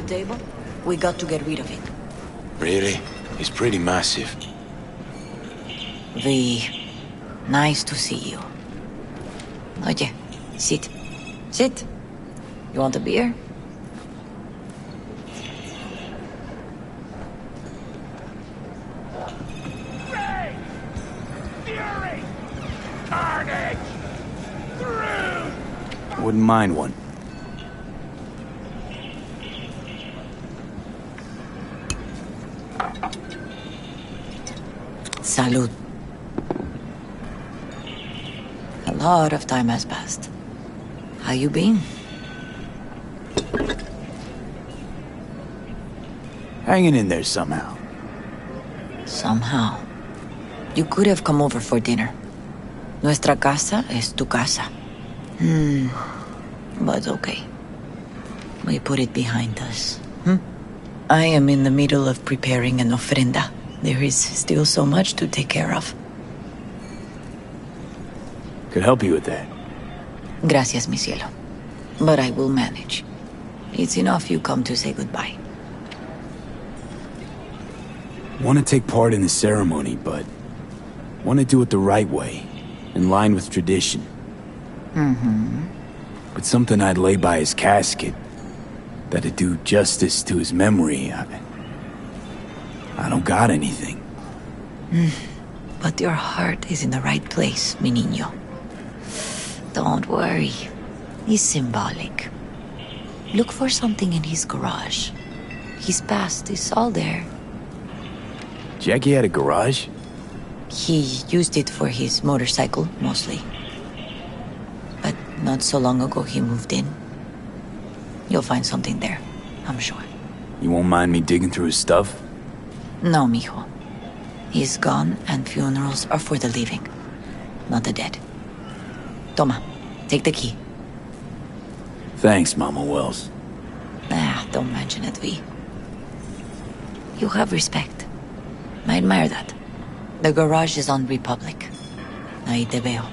table? We got to get rid of it. Really? It's pretty massive. V, nice to see you. Oye, sit. Sit. You want a beer? Rage! Fury! Carnage! Through! Wouldn't mind one. Salud. A lot of time has passed. How you been? Hanging in there somehow. Somehow. You could have come over for dinner. Nuestra casa es tu casa. But okay. We put it behind us. I am in the middle of preparing an ofrenda. There is still so much to take care of. Could help you with that. Gracias, mi cielo. But I will manage. It's enough you come to say goodbye. Want to take part in the ceremony, but want to do it the right way, in line with tradition. But something I'd lay by his casket, that'd do justice to his memory. I don't got anything. But your heart is in the right place, mi niño. Don't worry. It's symbolic. Look for something in his garage. His past is all there. Jackie had a garage? He used it for his motorcycle, mostly. But not so long ago he moved in. You'll find something there, I'm sure. You won't mind me digging through his stuff? No, mijo. He's gone and funerals are for the living, not the dead. Toma, take the key. Thanks, Mama Wells. Don't mention it, V. You have respect. I admire that. The garage is on Republic. Ahí te veo.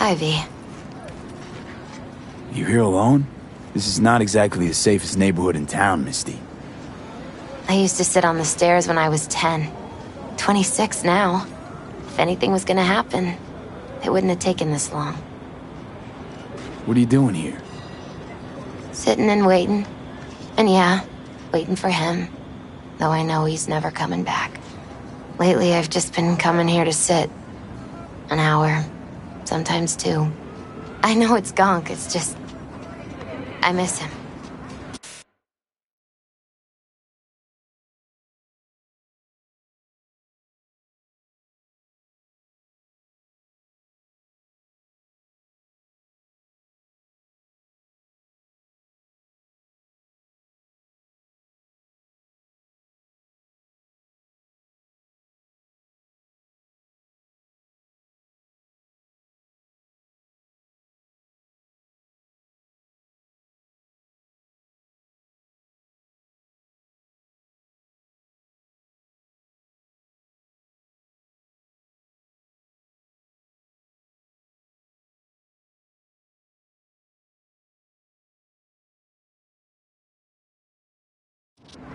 Ivy. You here alone? This is not exactly the safest neighborhood in town, Misty. I used to sit on the stairs when I was 10. 26 now. If anything was gonna happen, it wouldn't have taken this long. What are you doing here? Sitting and waiting. And yeah, waiting for him. Though I know he's never coming back. Lately, I've just been coming here to sit. An hour. Sometimes two. I know it's gunk, it's just... I miss him.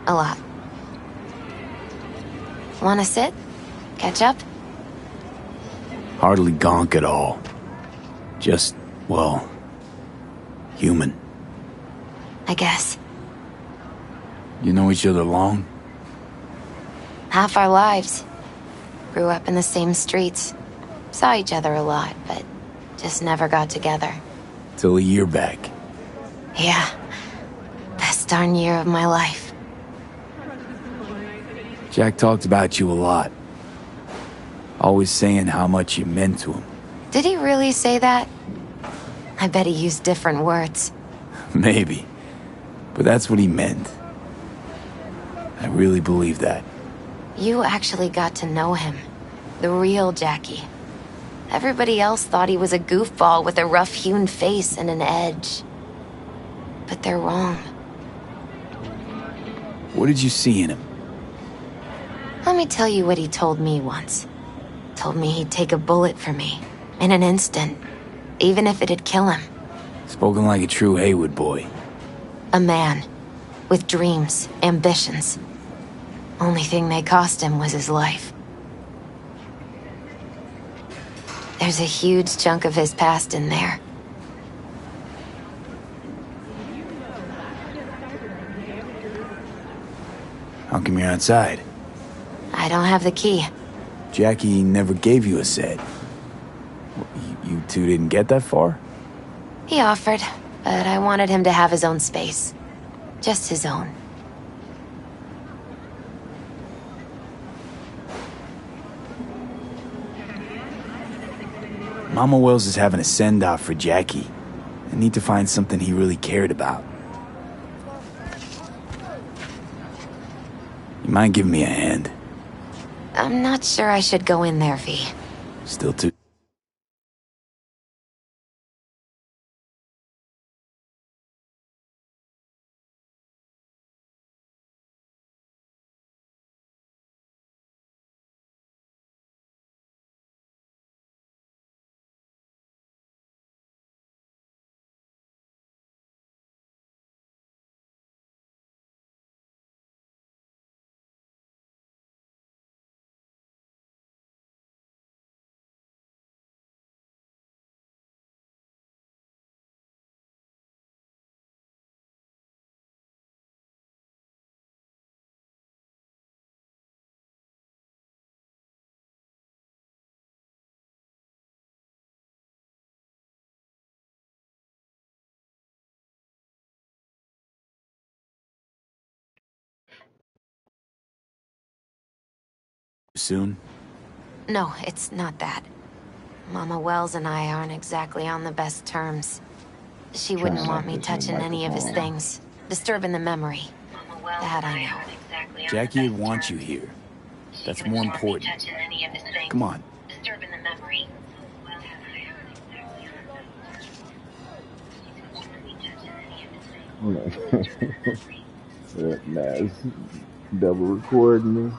A lot. Wanna sit? Catch up? Hardly gonk at all. Just, well, human. I guess. You know each other long? Half our lives. Grew up in the same streets. Saw each other a lot, but just never got together. Till a year back. Yeah. Best darn year of my life. Jack talked about you a lot. Always saying how much you meant to him. Did he really say that? I bet he used different words. Maybe. But that's what he meant. I really believe that. You actually got to know him. The real Jackie. Everybody else thought he was a goofball with a rough-hewn face and an edge. But they're wrong. What did you see in him? Let me tell you what he told me once. Told me he'd take a bullet for me. In an instant. Even if it'd kill him. Spoken like a true Haywood boy. A man. With dreams, ambitions. Only thing they cost him was his life. There's a huge chunk of his past in there. How come you're outside? I don't have the key. Jackie never gave you a set. You two didn't get that far? He offered, but I wanted him to have his own space. Just his own. Mama Wells is having a send-off for Jackie. I need to find something he really cared about. You mind giving me a hand? I'm not sure I should go in there, V. Still too... soon? No, it's not that. Mama Wells and I aren't exactly on the best terms. She wouldn't want me touching any of his things. Disturbing the memory. That I know. Jackie would want you here. That's more important. Come on. Disturbing the memory. Nah, it's double recording me.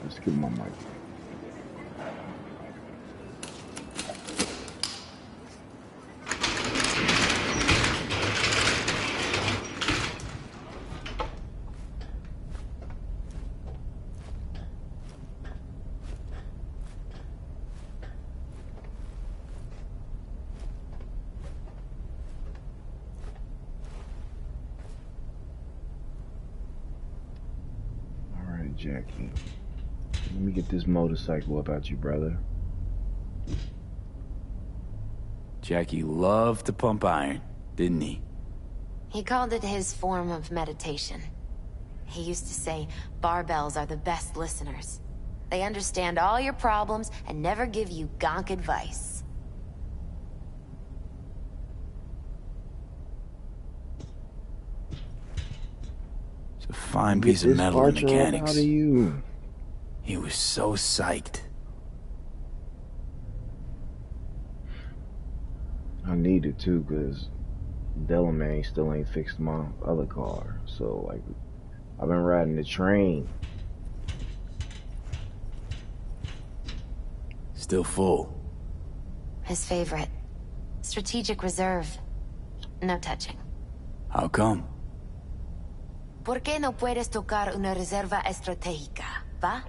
Let's get my mic. All right, Jackie. Let me get this motorcycle up out you, brother. Jackie loved to pump iron, didn't he? He called it his form of meditation. He used to say, barbells are the best listeners. They understand all your problems and never give you gonk advice. It's a fine piece of metal in mechanics. How do you? He was so psyched. I needed to, cause Delamain still ain't fixed my other car. So like, I've been riding the train. Still full. His favorite. Strategic reserve. No touching. How come? ¿Por qué no puedes tocar una reserva estratégica, va?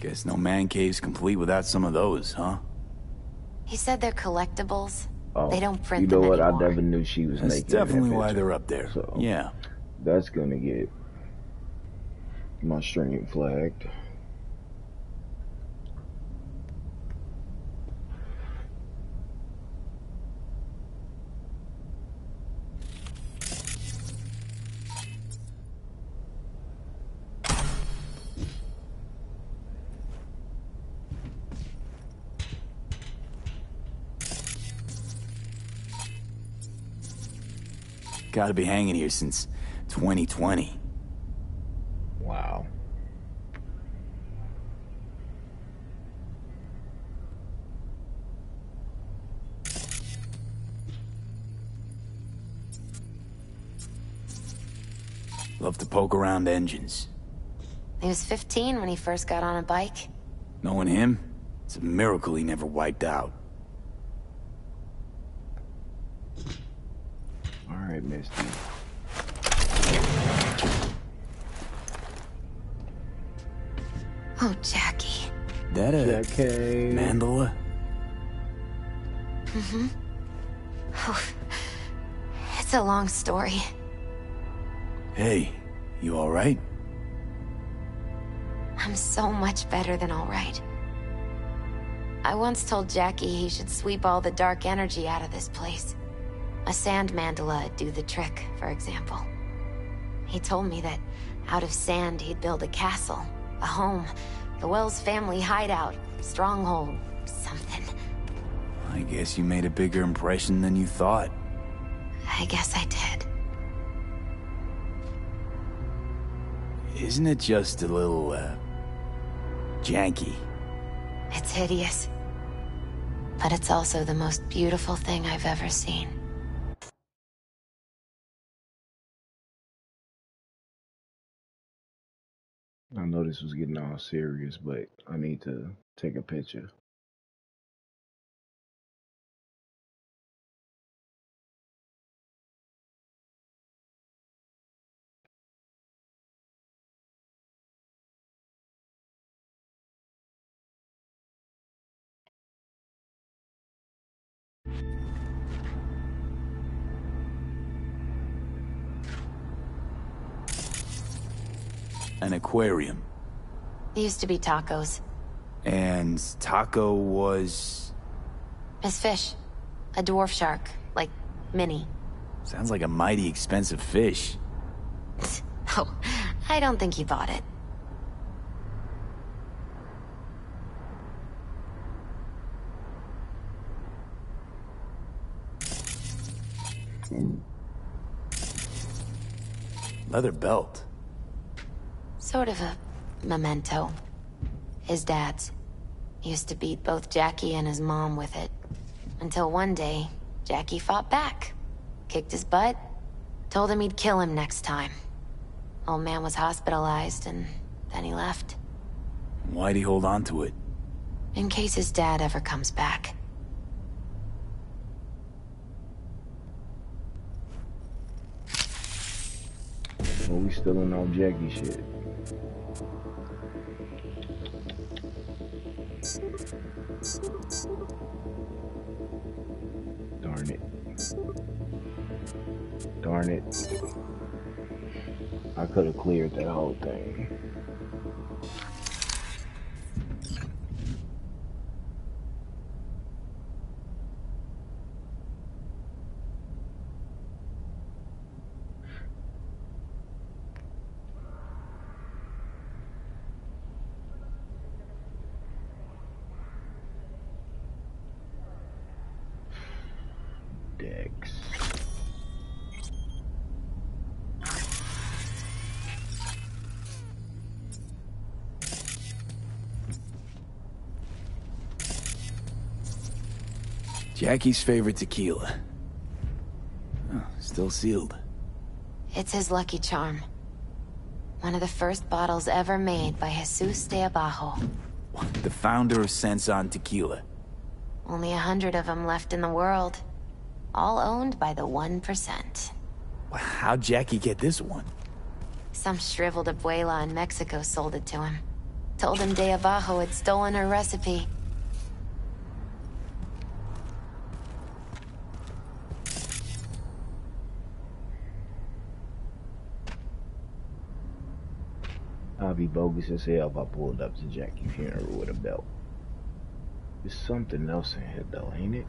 Guess no man cave's complete without some of those, huh? He said they're collectibles. Oh, They don't print you know them what? anymore. I never knew she was That's naked. definitely in that why picture. they're up there. So Yeah. that's gonna get my stream flagged. Gotta be hanging here since 2020. Wow. Love to poke around engines. He was 15 when he first got on a bike. Knowing him, it's a miracle he never wiped out. Alright, Misty. Oh, Jackie. That a Jackie. mandala? Oh, it's a long story. Hey, you alright? I'm so much better than all right. I once told Jackie he should sweep all the dark energy out of this place. A sand mandala'd do the trick, for example. He told me that out of sand he'd build a castle, a home, the Wells family hideout, stronghold, something. I guess you made a bigger impression than you thought. I guess I did. Isn't it just a little, janky? It's hideous. But it's also the most beautiful thing I've ever seen. I know this was getting all serious, but I need to take a picture. An aquarium. It used to be tacos. And Taco was... His fish. A dwarf shark. Like, Minnie. Sounds like a mighty expensive fish. Oh, I don't think he bought it. Leather belt. Sort of a memento. His dad's. He used to beat both Jackie and his mom with it. Until one day, Jackie fought back. Kicked his butt. Told him he'd kill him next time. Old man was hospitalized, and then he left. Why'd he hold on to it? In case his dad ever comes back. Well, we still in old Jackie shit. Darn it. Darn it. I could have cleared that whole thing. Dex. Jackie's favorite tequila. Oh, still sealed. It's his lucky charm. One of the first bottles ever made by Jesus de Abajo. The founder of Sense on Tequila. Only 100 of them left in the world. All owned by the 1%. How'd Jackie get this one? Some shriveled abuela in Mexico sold it to him. Told him De Abajo had stolen her recipe. I'd be bogus as hell if I pulled up to Jackie's funeral with a belt. There's something else in here though, ain't it?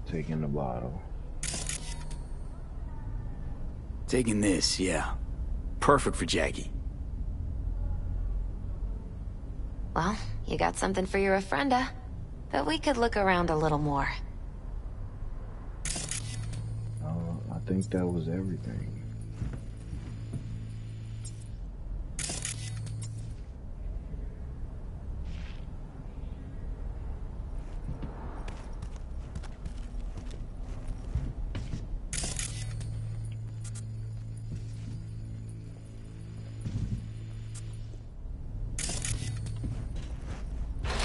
Taking the bottle. Taking this, yeah. Perfect for Jackie. Well, you got something for your ofrenda. But we could look around a little more. I think that was everything.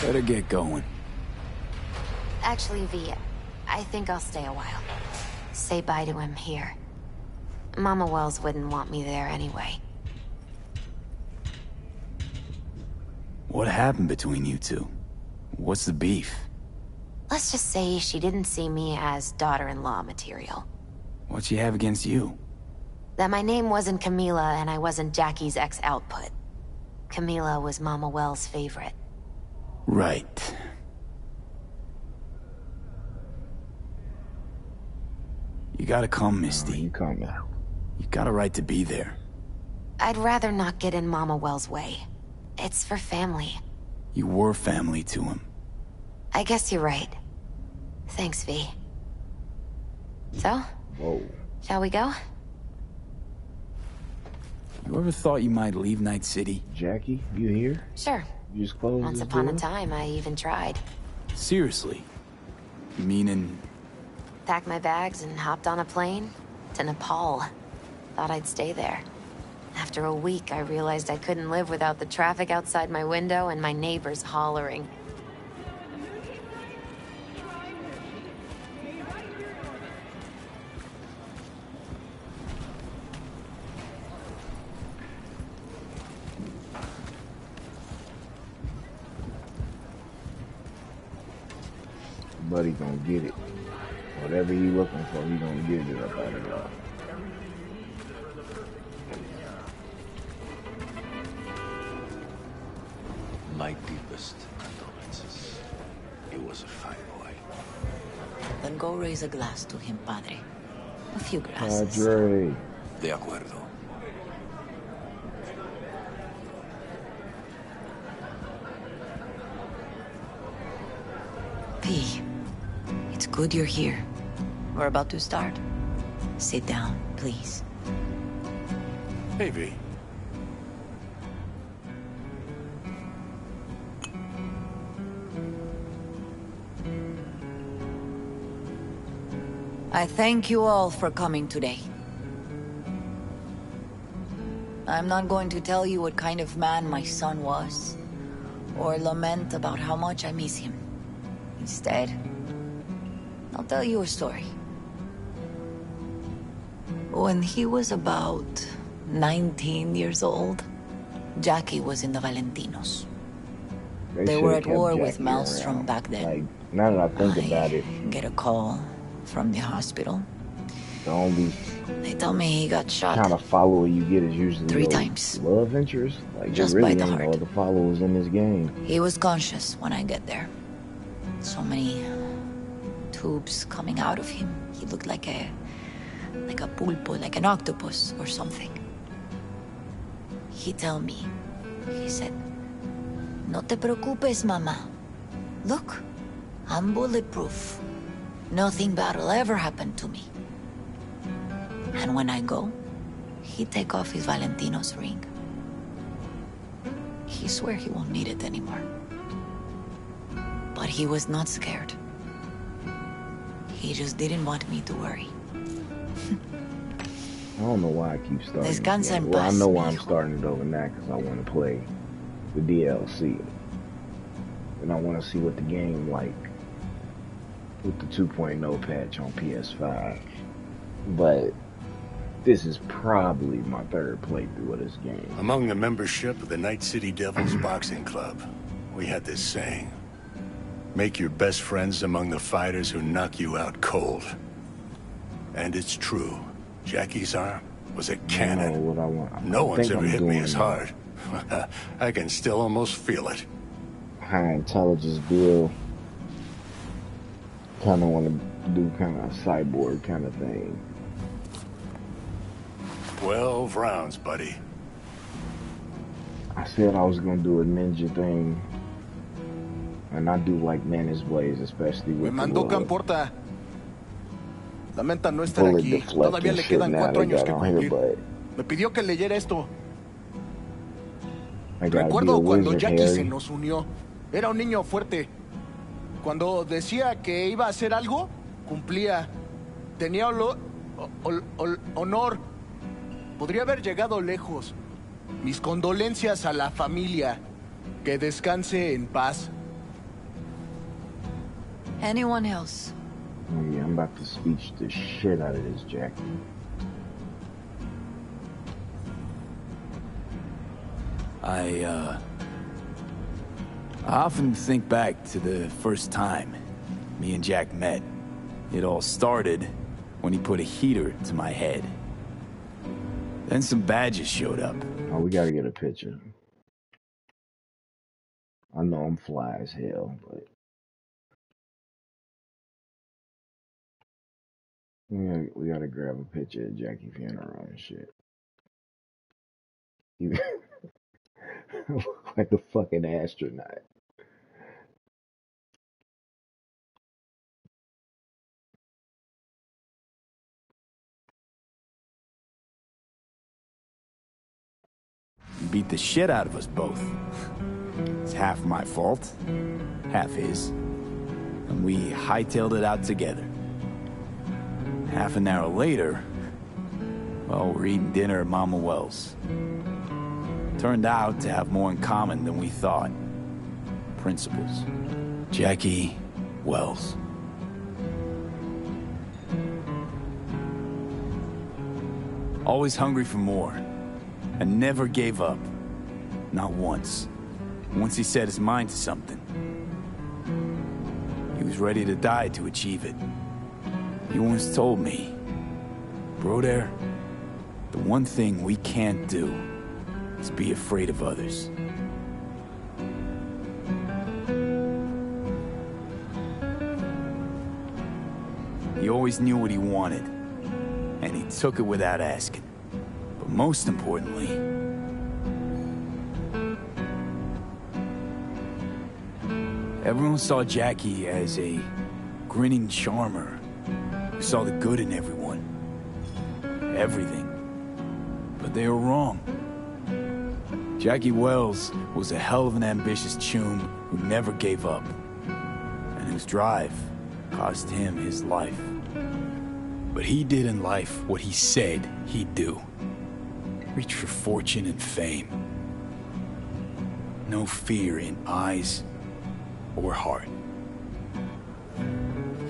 Better get going. Actually, V, I think I'll stay a while. Say bye to him here. Mama Wells wouldn't want me there anyway. What happened between you two? What's the beef? Let's just say she didn't see me as daughter-in-law material. What she have against you? That my name wasn't Camila and I wasn't Jackie's ex-output. Camila was Mama Wells' favorite. Right. You gotta come, Misty. You come now. You got a right to be there. I'd rather not get in Mama Wells' way. It's for family. You were family to him. I guess you're right. Thanks, V. So, Whoa. shall we go? You ever thought you might leave Night City? Jackie, you here? Sure. You just closed Once this upon a door? time, I even tried. Seriously? Meaning... Packed my bags and hopped on a plane to Nepal. Thought I'd stay there. After a week, I realized I couldn't live without the traffic outside my window and my neighbors hollering. Buddy gonna get it. Whatever you looking for, he gonna get it up out of there. My deepest condolences. He was a fine boy. Then go raise a glass to him, Padre. A few glasses. Padre. De acuerdo. P, it's good you're here. We're about to start. Sit down, please. Hey, V. I thank you all for coming today. I'm not going to tell you what kind of man my son was, or lament about how much I miss him. Instead, I'll tell you a story. When he was about 19 years old, Jackie was in the Valentinos. They were should've at war kept with Jackie Maelstrom around. back then. Like, now that I think about it, Get a call from the hospital. the only They tell me he got shot. kind of follower you get is usually 3 those times. love interest. Like, Just there really by the ain't no heart. other followers in this game. He was conscious when I get there. So many tubes coming out of him. He looked like a pulpo, like an octopus or something. He tell me, he said, "No te preocupes, mama. Look, I'm bulletproof. Nothing bad will ever happen to me." And when I go, he take off his Valentino's ring. He swear he won't need it anymore. But he was not scared. He just didn't want me to worry. I don't know why I keep starting this Descansa en game. Well, I paz, know why I'm mijo. starting it over now, because I want to play the DLC. And I want to see what the game like with the 2.0 patch on PS5. But this is probably my third playthrough of this game. Among the membership of the Night City Devils Boxing Club, we had this saying. Make your best friends among the fighters who knock you out cold. And it's true. Jackie's arm was a cannon. I know what I want. No one's ever hit me doing as hard. I can still almost feel it. High intelligence build. Kind of want to do kind of a cyborg kind of thing. 12 rounds, buddy. I said I was gonna do a ninja thing, and I do like Menace Blaze, especially with Me mandó the Camporta. Lamenta no estar bullet aquí. deflecting Todavía le shit quedan now 4 they años got que on here, cumplir. but Me pidió que leyera esto. I gotta be a Recuerdo cuando wizard, Jackie se Harry. nos unió. Era un niño fuerte. Cuando decía que iba a hacer algo, cumplía. Tenía honor. Podría haber llegado lejos. Mis condolencias a la familia. Que descanse en paz. Anyone else? Oh yeah, I'm about to speech the shit out of this Jackie. I often think back to the first time me and Jack met. It all started when he put a heater to my head. Then some badges showed up. Oh, we gotta get a picture. I know I'm fly as hell, but we gotta grab a picture of Jackie funeral and shit. You look like a fucking astronaut. He beat the shit out of us both. It's half my fault, half his. And we hightailed it out together. Half an hour later, well, we're eating dinner at Mama Wells. Turned out to have more in common than we thought. Principles. Jackie Wells. Always hungry for more. And never gave up. Not once. Once he set his mind to something, he was ready to die to achieve it. He once told me, "Broder, the one thing we can't do is be afraid of others." He always knew what he wanted, and he took it without asking. But most importantly, everyone saw Jackie as a grinning charmer who saw the good in everyone. Everything. But they were wrong. Jackie Wells was a hell of an ambitious chum who never gave up, and whose drive cost him his life. But he did in life what he said he'd do. Reach for fortune and fame. No fear in eyes or heart.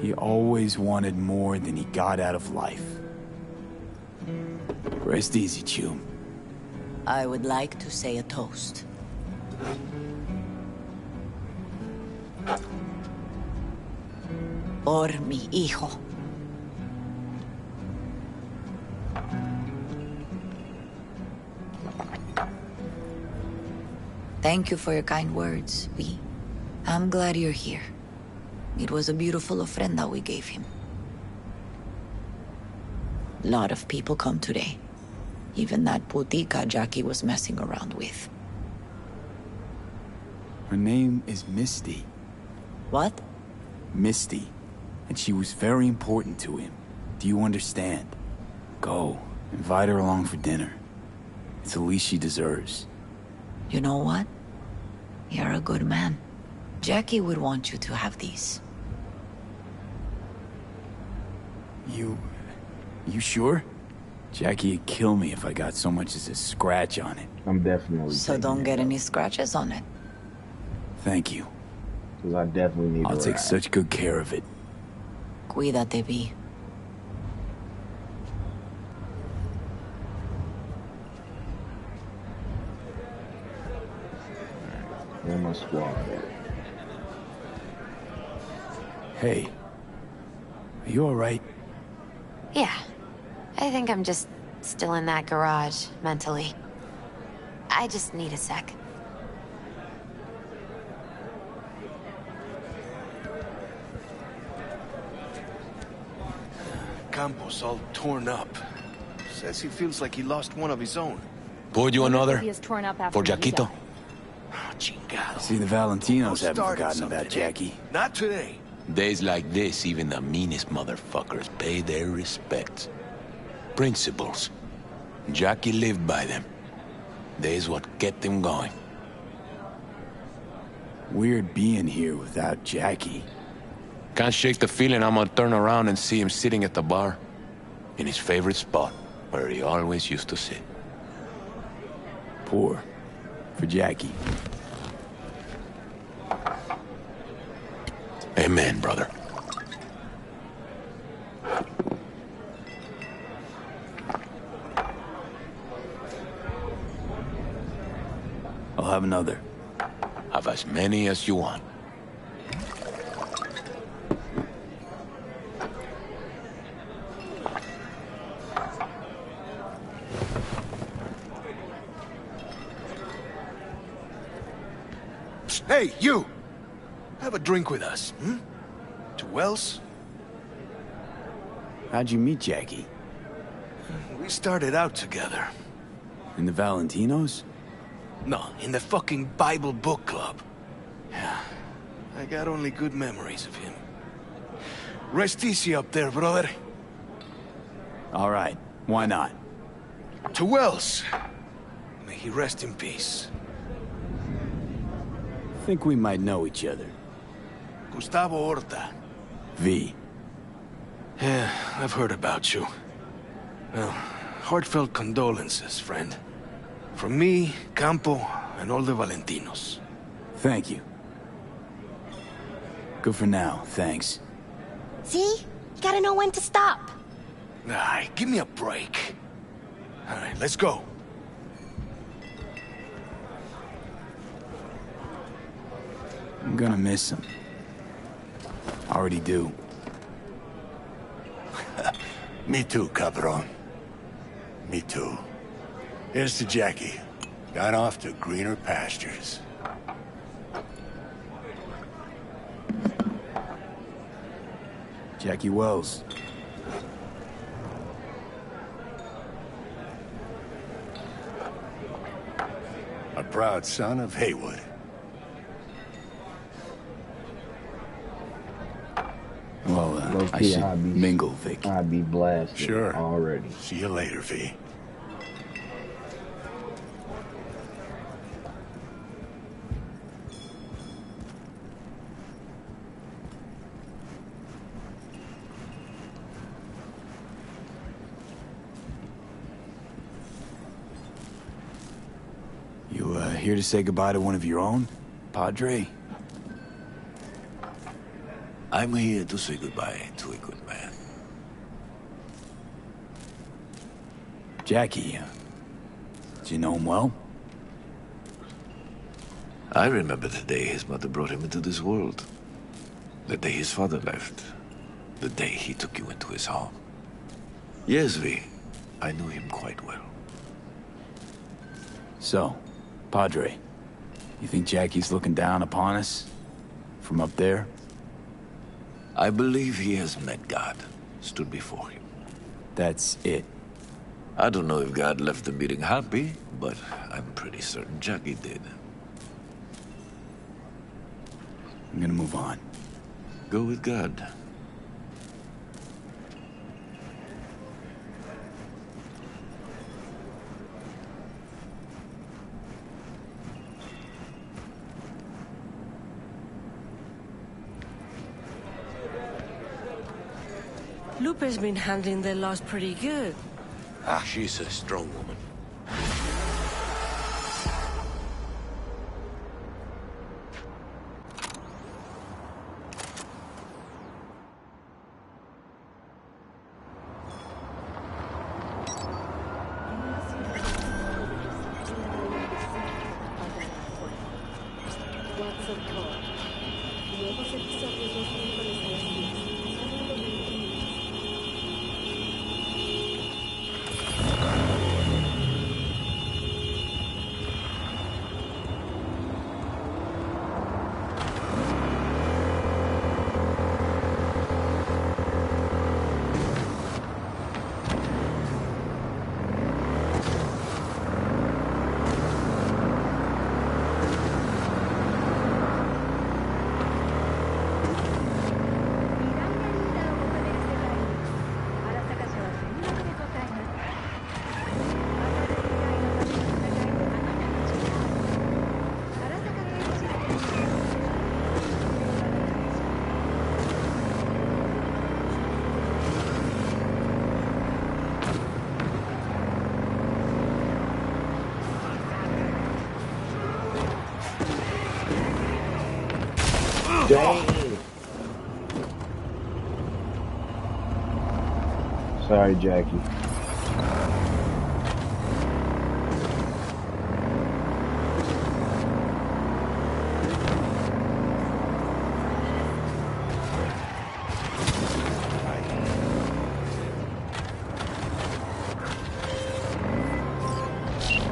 He always wanted more than he got out of life. Rest easy, chum. I would like to say a toast. Por mi hijo. Thank you for your kind words, V. I'm glad you're here. It was a beautiful ofrenda we gave him. A lot of people come today. Even that putica Jackie was messing around with. Her name is Misty. What? Misty. And she was very important to him. Do you understand? Go. Invite her along for dinner. It's the least she deserves. You know what? You're a good man. Jackie would want you to have these. You sure? Jackie would kill me if I got so much as a scratch on it. I'm definitely. So don't get any scratches on it. Thank you. Because I definitely need. I'll a take ride. such good care of it. Cuídate, V. Where my squad at? Hey. Are you alright? Yeah. I think I'm just still in that garage, mentally. I just need a sec. Campos all torn up. Says he feels like he lost one of his own. Pour you another? He is torn up after For you Jaquito? die. Oh, chingado. See, the Valentinos haven't Started forgotten something, about eh? Jackie. Not today. Days like this, even the meanest motherfuckers pay their respects. Principles. Jackie lived by them. They's what kept him going. Weird being here without Jackie. Can't shake the feeling I'm gonna turn around and see him sitting at the bar. In his favorite spot, where he always used to sit. Poor. For Jackie. Amen, brother. I'll have another. Have as many as you want. Psst, hey, you! Have a drink with us, hmm? To Wells? How'd you meet Jackie? We started out together. In the Valentinos? No, in the fucking Bible book club. Yeah, I got only good memories of him. Rest easy up there, brother. All right. Why not? To Wells. May he rest in peace. Think we might know each other. Gustavo Horta. V. Yeah, I've heard about you. Well, heartfelt condolences, friend. From me, Campo, and all the Valentinos. Thank you. Good for now, thanks. See? You gotta know when to stop. Ay, give me a break. All right, let's go. I'm gonna miss him. Already do. Me too, Cabron. Me too. Here's to Jackie. Gone off to greener pastures. Jackie Wells. A proud son of Haywood. Well, Low I key, should I'd be- mingle, Vic. I'd be blasted Sure. already. See you later, V. You, here to say goodbye to one of your own? Padre? I'm here to say goodbye to a good man. Jackie, do you know him well? I remember the day his mother brought him into this world. The day his father left. The day he took you into his home. Yes, V. I knew him quite well. So, Padre, you think Jackie's looking down upon us? From up there? I believe he has met God, stood before him. That's it. I don't know if God left the meeting happy, but I'm pretty certain Jackie did. I'm gonna move on. Go with God. Lupe's been handling the loss pretty good. She's a strong woman. Dang. Sorry, Jackie.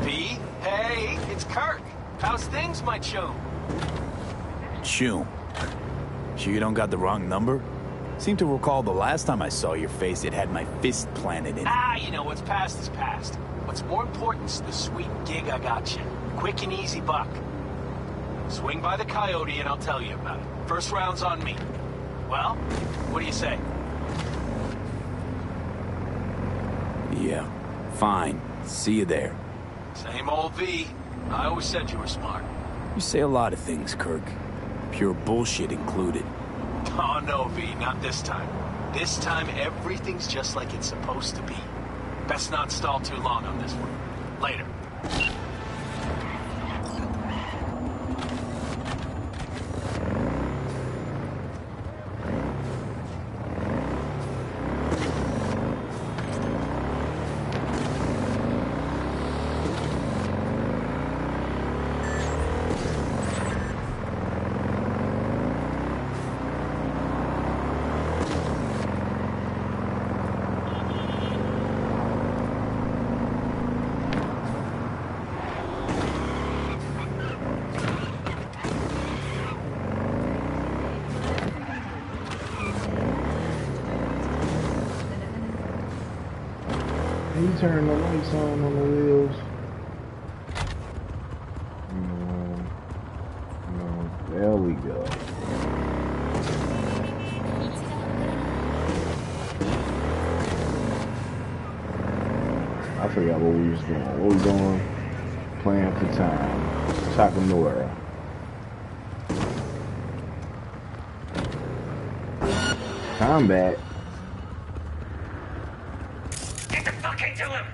V? Hey, it's Kirk. How's things, my chum? Chum. Sure you don't got the wrong number? Seem to recall the last time I saw your face, it had my fist planted in it. You know, what's past is past. What's more important is the sweet gig I got you. Quick and easy buck. Swing by the Coyote and I'll tell you about it. First round's on me. Well, what do you say? Yeah, fine. See you there. Same old V. I always said you were smart. You say a lot of things, Kirk. Pure bullshit included. Oh, no, V, not this time. This time, everything's just like it's supposed to be. Best not stall too long on this one. Later. He turned the lights on the wheels. No, there we go. I forgot what we was doing. What we doing? Playing for time. Takamura. Combat. Get the fuck into him!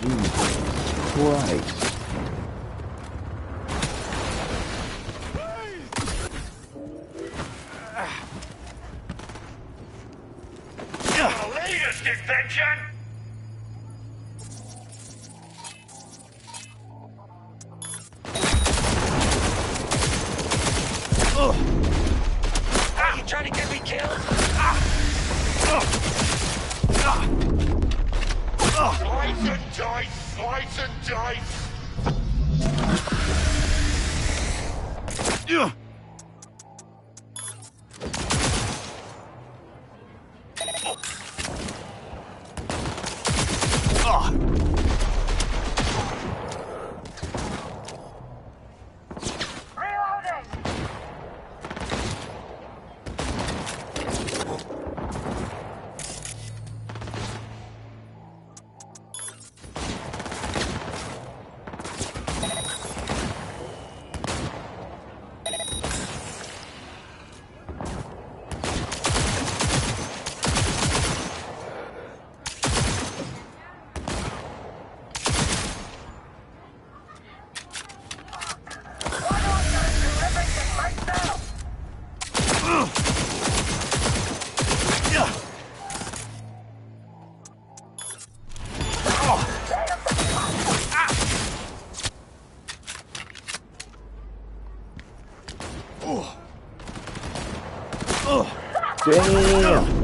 Jesus Christ. The latest invention! Ah, you trying to get me killed? Slice and dice, slice and dice! Damn.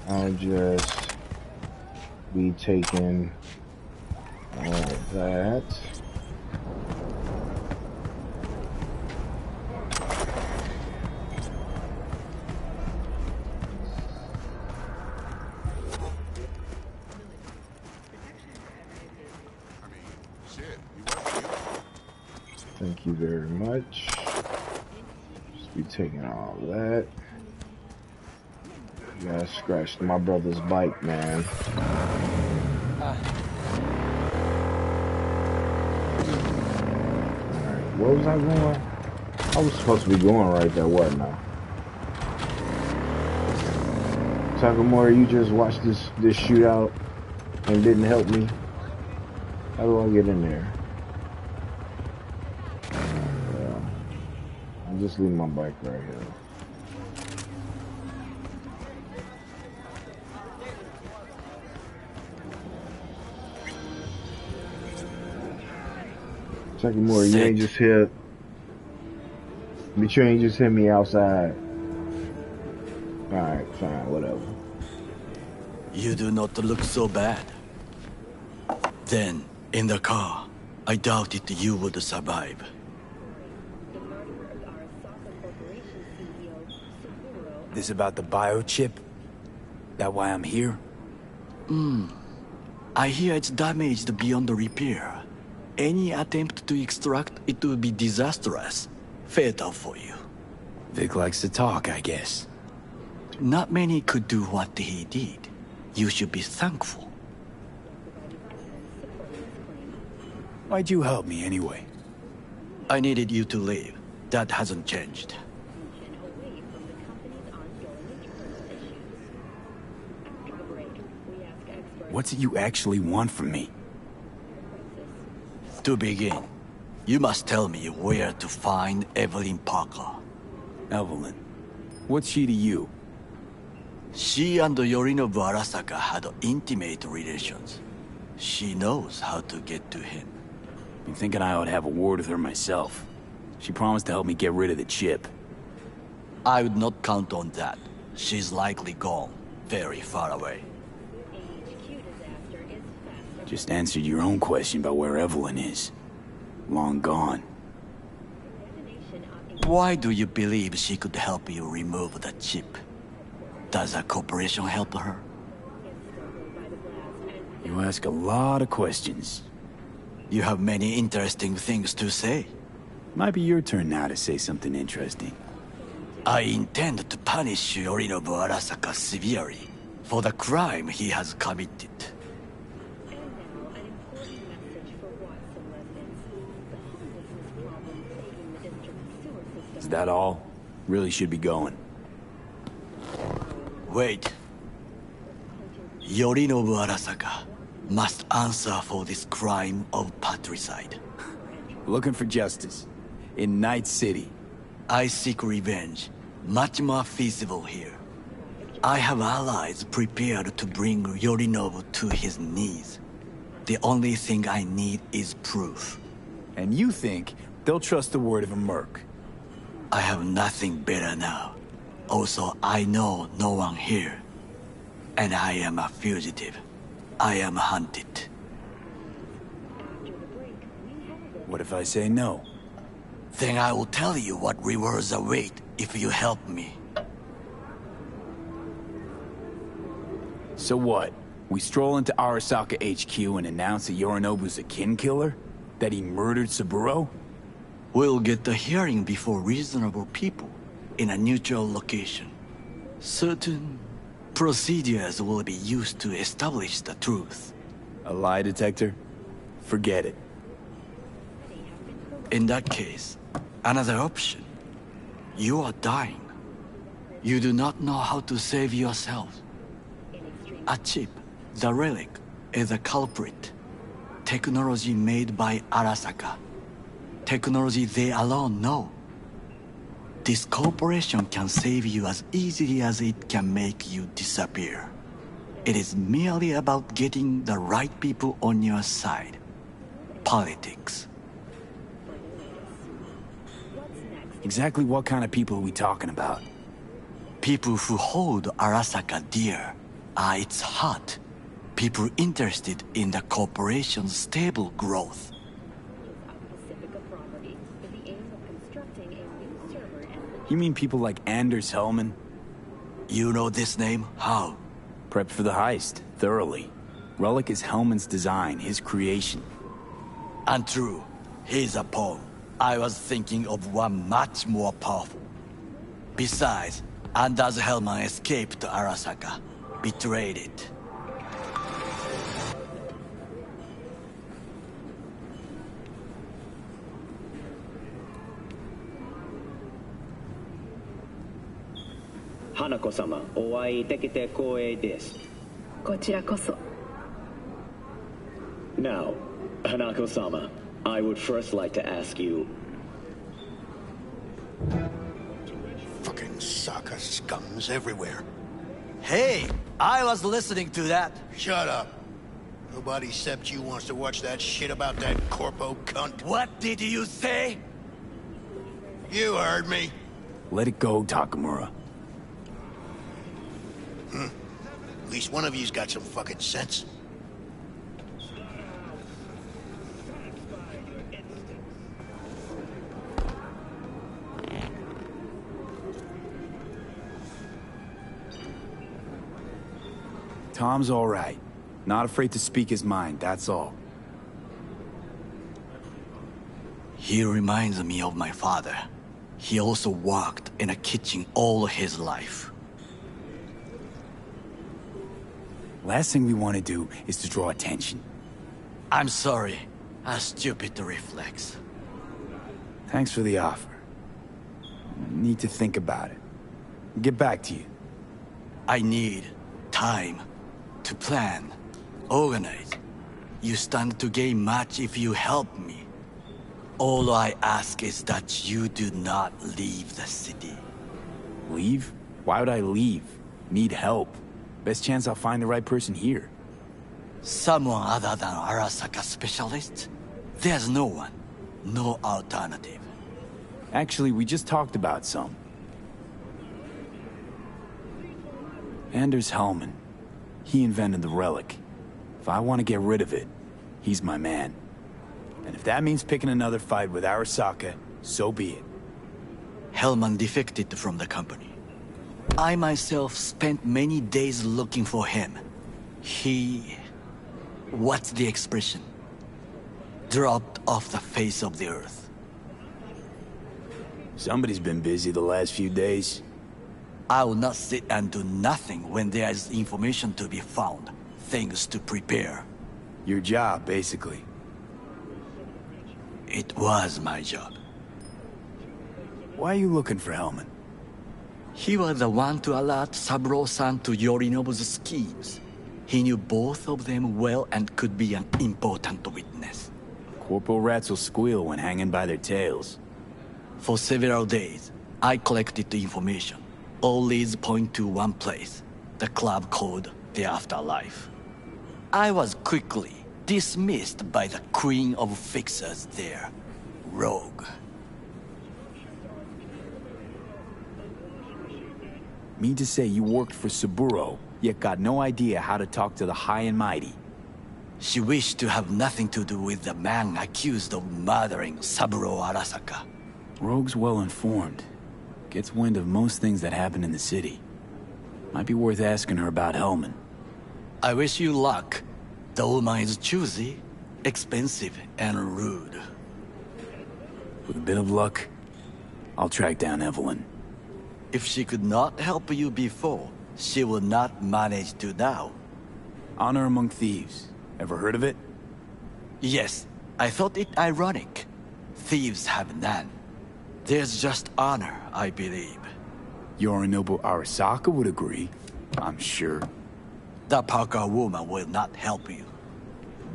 I'll just be taking all of that. Thank you very much. Just be taking all of that. Yeah, I scratched my brother's bike, man. Alright, where was I going? I was supposed to be going right there, wasn't I? Takamori, you just watched this shootout and didn't help me. How do I get in there? I'll just leave my bike right here. More, you ain't just hit. But you ain't just hit me outside. Alright, fine, whatever. You do not look so bad. Then, in the car, I doubted you would survive. This about the biochip? That why I'm here? I hear it's damaged beyond repair. Any attempt to extract it would be disastrous. Fatal for you. Vic likes to talk, I guess. Not many could do what he did. You should be thankful. Why'd you help me anyway? I needed you to leave. That hasn't changed. What's it you actually want from me? To begin, you must tell me where to find Evelyn Parker. Evelyn? What's she to you? She and Yorinobu Arasaka had intimate relations. She knows how to get to him. I'm thinking I ought to have a word with her myself. She promised to help me get rid of the chip. I would not count on that. She's likely gone, very far away. Just answered your own question about where Evelyn is. Long gone. Why do you believe she could help you remove the chip? Does a corporation help her? You ask a lot of questions. You have many interesting things to say. Might be your turn now to say something interesting. I intend to punish Yorinobu Arasaka severely for the crime he has committed. Is that all? Really should be going. Wait. Yorinobu Arasaka must answer for this crime of patricide. Looking for justice. In Night City. I seek revenge. Much more feasible here. I have allies prepared to bring Yorinobu to his knees. The only thing I need is proof. And you think they'll trust the word of a merc? I have nothing better now. Also, I know no one here. And I am a fugitive. I am hunted. What if I say no? Then I will tell you what rewards await if you help me. So what? We stroll into Arasaka HQ and announce that Yorinobu's a kin killer? That he murdered Saburo? We'll get the hearing before reasonable people in a neutral location. Certain procedures will be used to establish the truth. A lie detector? Forget it. In that case, another option. You are dying. You do not know how to save yourself. A chip, the relic, is a culprit. Technology made by Arasaka. Technology they alone know. This corporation can save you as easily as it can make you disappear. It is merely about getting the right people on your side. Politics. Exactly what kind of people are we talking about? People who hold Arasaka dear are its heart. People interested in the corporation's stable growth. You mean people like Anders Hellman? You know this name? How? Prepped for the heist, thoroughly. Relic is Hellman's design, his creation. Untrue. He's a pawn. I was thinking of one much more powerful. Besides, Anders Hellman escaped to Arasaka. Betrayed it. Hanako-sama, お会いできて光栄です。こちらこそ。Now, Hanako-sama, I would first like to ask you... Fucking Saka scums everywhere. Hey, I was listening to that. Shut up. Nobody except you wants to watch that shit about that corpo cunt. What did you say? You heard me. Let it go, Takamura. At least one of you's got some fucking sense. Tom's all right. Not afraid to speak his mind, that's all. He reminds me of my father. He also worked in a kitchen all his life. Last thing we want to do is to draw attention. I'm sorry. A stupid reflex. Thanks for the offer. Need to think about it. Get back to you. I need time to plan, organize. You stand to gain much if you help me. All I ask is that you do not leave the city. Leave? Why would I leave? Need help. Best chance I'll find the right person here. Someone other than Arasaka specialist? There's no one. No alternative. Actually, we just talked about some. Anders Hellman. He invented the relic. If I want to get rid of it, he's my man. And if that means picking another fight with Arasaka, so be it. Hellman defected from the company. I myself spent many days looking for him. He... what's the expression? Dropped off the face of the earth. Somebody's been busy the last few days. I will not sit and do nothing when there is information to be found. Things to prepare. Your job, basically. It was my job. Why are you looking for Hellman? He was the one to alert Saburo-san to Yorinobu's schemes. He knew both of them well and could be an important witness. Corporal rats will squeal when hanging by their tails. For several days, I collected the information. All leads point to one place, the club called the Afterlife. I was quickly Dismissed by the queen of fixers there, Rogue. Mean to say you worked for Saburo, yet got no idea how to talk to the high and mighty. She wished to have nothing to do with the man accused of murdering Saburo Arasaka. Rogue's well informed. Gets wind of most things that happen in the city. Might be worth asking her about Hellman. I wish you luck. The woman is choosy, expensive, and rude. With a bit of luck, I'll track down Evelyn. If she could not help you before, she will not manage to now. Honor among thieves. Ever heard of it? Yes, I thought it ironic. Thieves have none. There's just honor, I believe. Yorinobu Arasaka would agree, I'm sure. The Parker woman will not help you.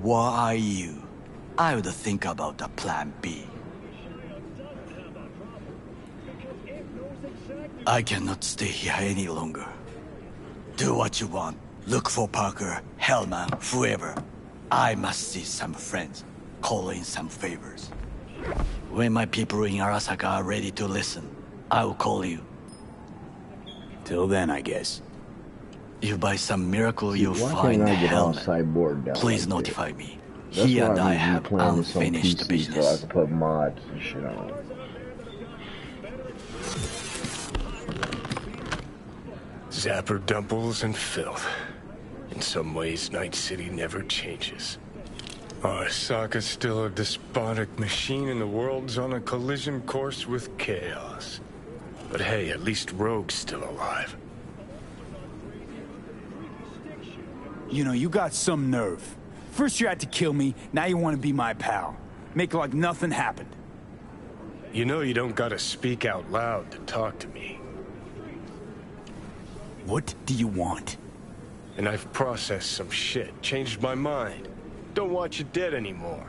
Were I you, I would think about a plan B. I cannot stay here any longer. Do what you want. Look for Parker, Hellman, whoever. I must see some friends, call in some favors. When my people in Arasaka are ready to listen, I will call you. Till then, I guess. If by some miracle you Why find can't I get all Hellman, cyborg down please like notify this? me. That's He why and I need have playing this on unfinished PC business. So I can put mods and shit on. Zapper dumples and filth. In some ways, Night City never changes. Arasaka's still a despotic machine and the world's on a collision course with chaos. But hey, at least Rogue's still alive. You know, you got some nerve. First you had to kill me, now you want to be my pal. Make like nothing happened. You know you don't gotta speak out loud to talk to me. What do you want? And I've processed some shit, changed my mind. Don't want you dead anymore.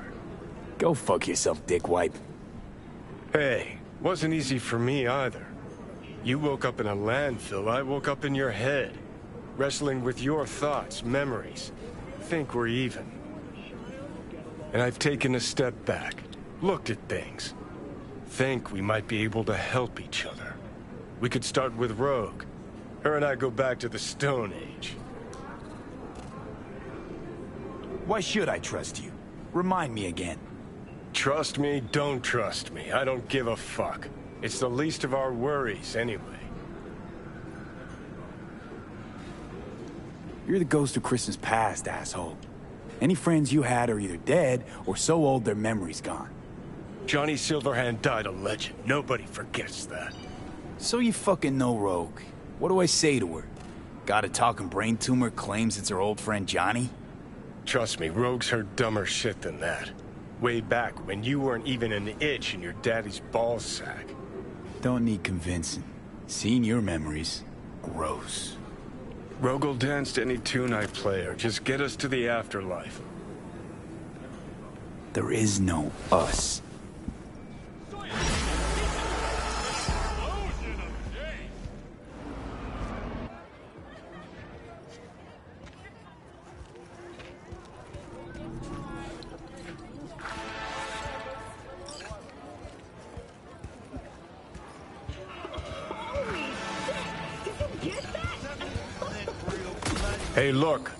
Go fuck yourself, dickwipe. Hey, wasn't easy for me either. You woke up in a landfill, I woke up in your head. Wrestling with your thoughts, memories. Think we're even. And I've taken a step back, looked at things. Think we might be able to help each other. We could start with Rogue. Her and I go back to the Stone Age. Why should I trust you? Remind me again. Trust me, don't trust me. I don't give a fuck. It's the least of our worries, anyway. You're the ghost of Christmas past, asshole. Any friends you had are either dead or so old their memory's gone. Johnny Silverhand died a legend. Nobody forgets that. So you fucking know Rogue. What do I say to her? Got a talking brain tumor, claims it's her old friend Johnny? Trust me, Rogue's heard dumber shit than that. Way back when you weren't even an itch in your daddy's ballsack. Don't need convincing. Seeing your memories, gross. Rogue will dance to any tune I play or just get us to the afterlife. There is no us. Hey, look.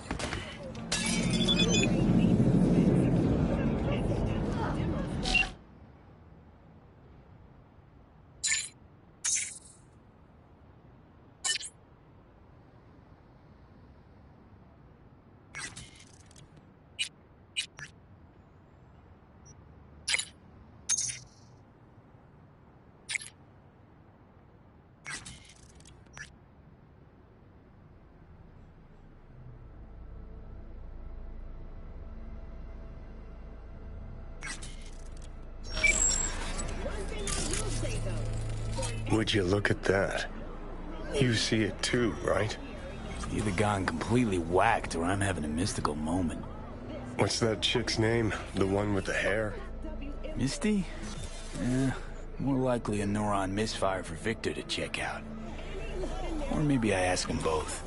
Would you look at that? You see it too, right? Either gone completely whacked or I'm having a mystical moment. What's that chick's name? The one with the hair? Misty? More likely a neuron misfire for Victor to check out. Or maybe I ask them both.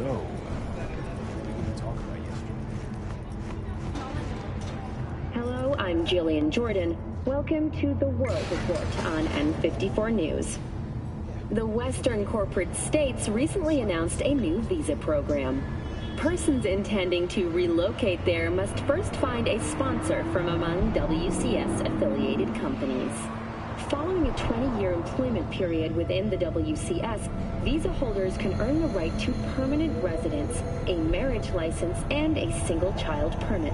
So, what did we talk about yesterday? Hello, I'm Jillian Jordan. Welcome to the World Report on N54 News. The Western corporate states recently announced a new visa program. Persons intending to relocate there must first find a sponsor from among WCS-affiliated companies. Following a 20-year employment period within the WCS, visa holders can earn the right to permanent residence, a marriage license, and a single-child permit.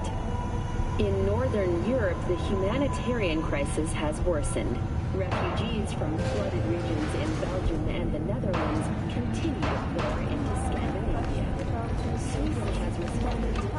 In Northern Europe, the humanitarian crisis has worsened. Refugees from flooded regions in Belgium and the Netherlands continue to pour into Scandinavia. Sweden has responded to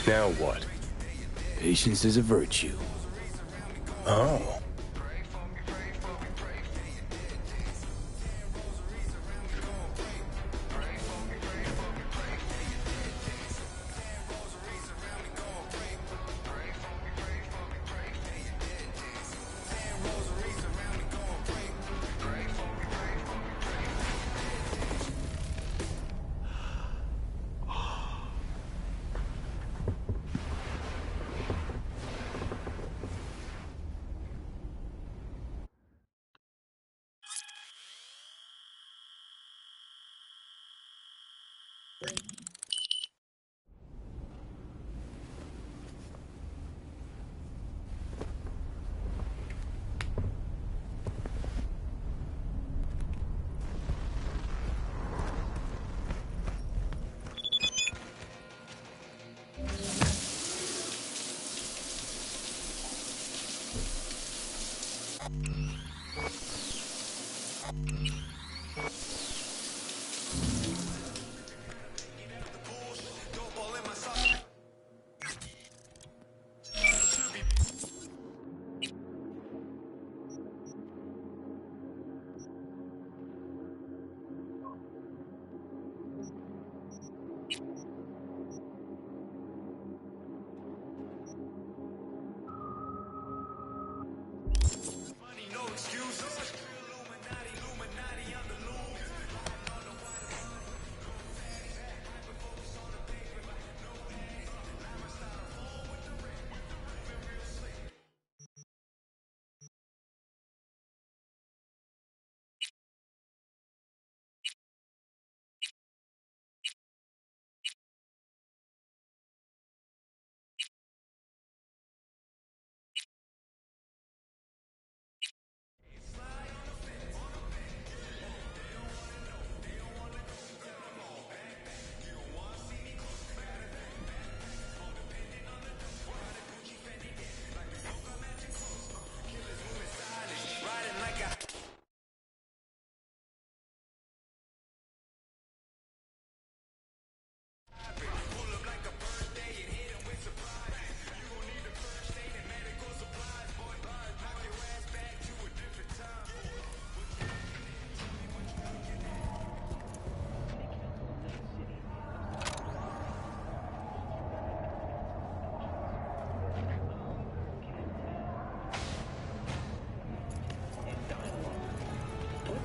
Now what? Patience is a virtue. Oh.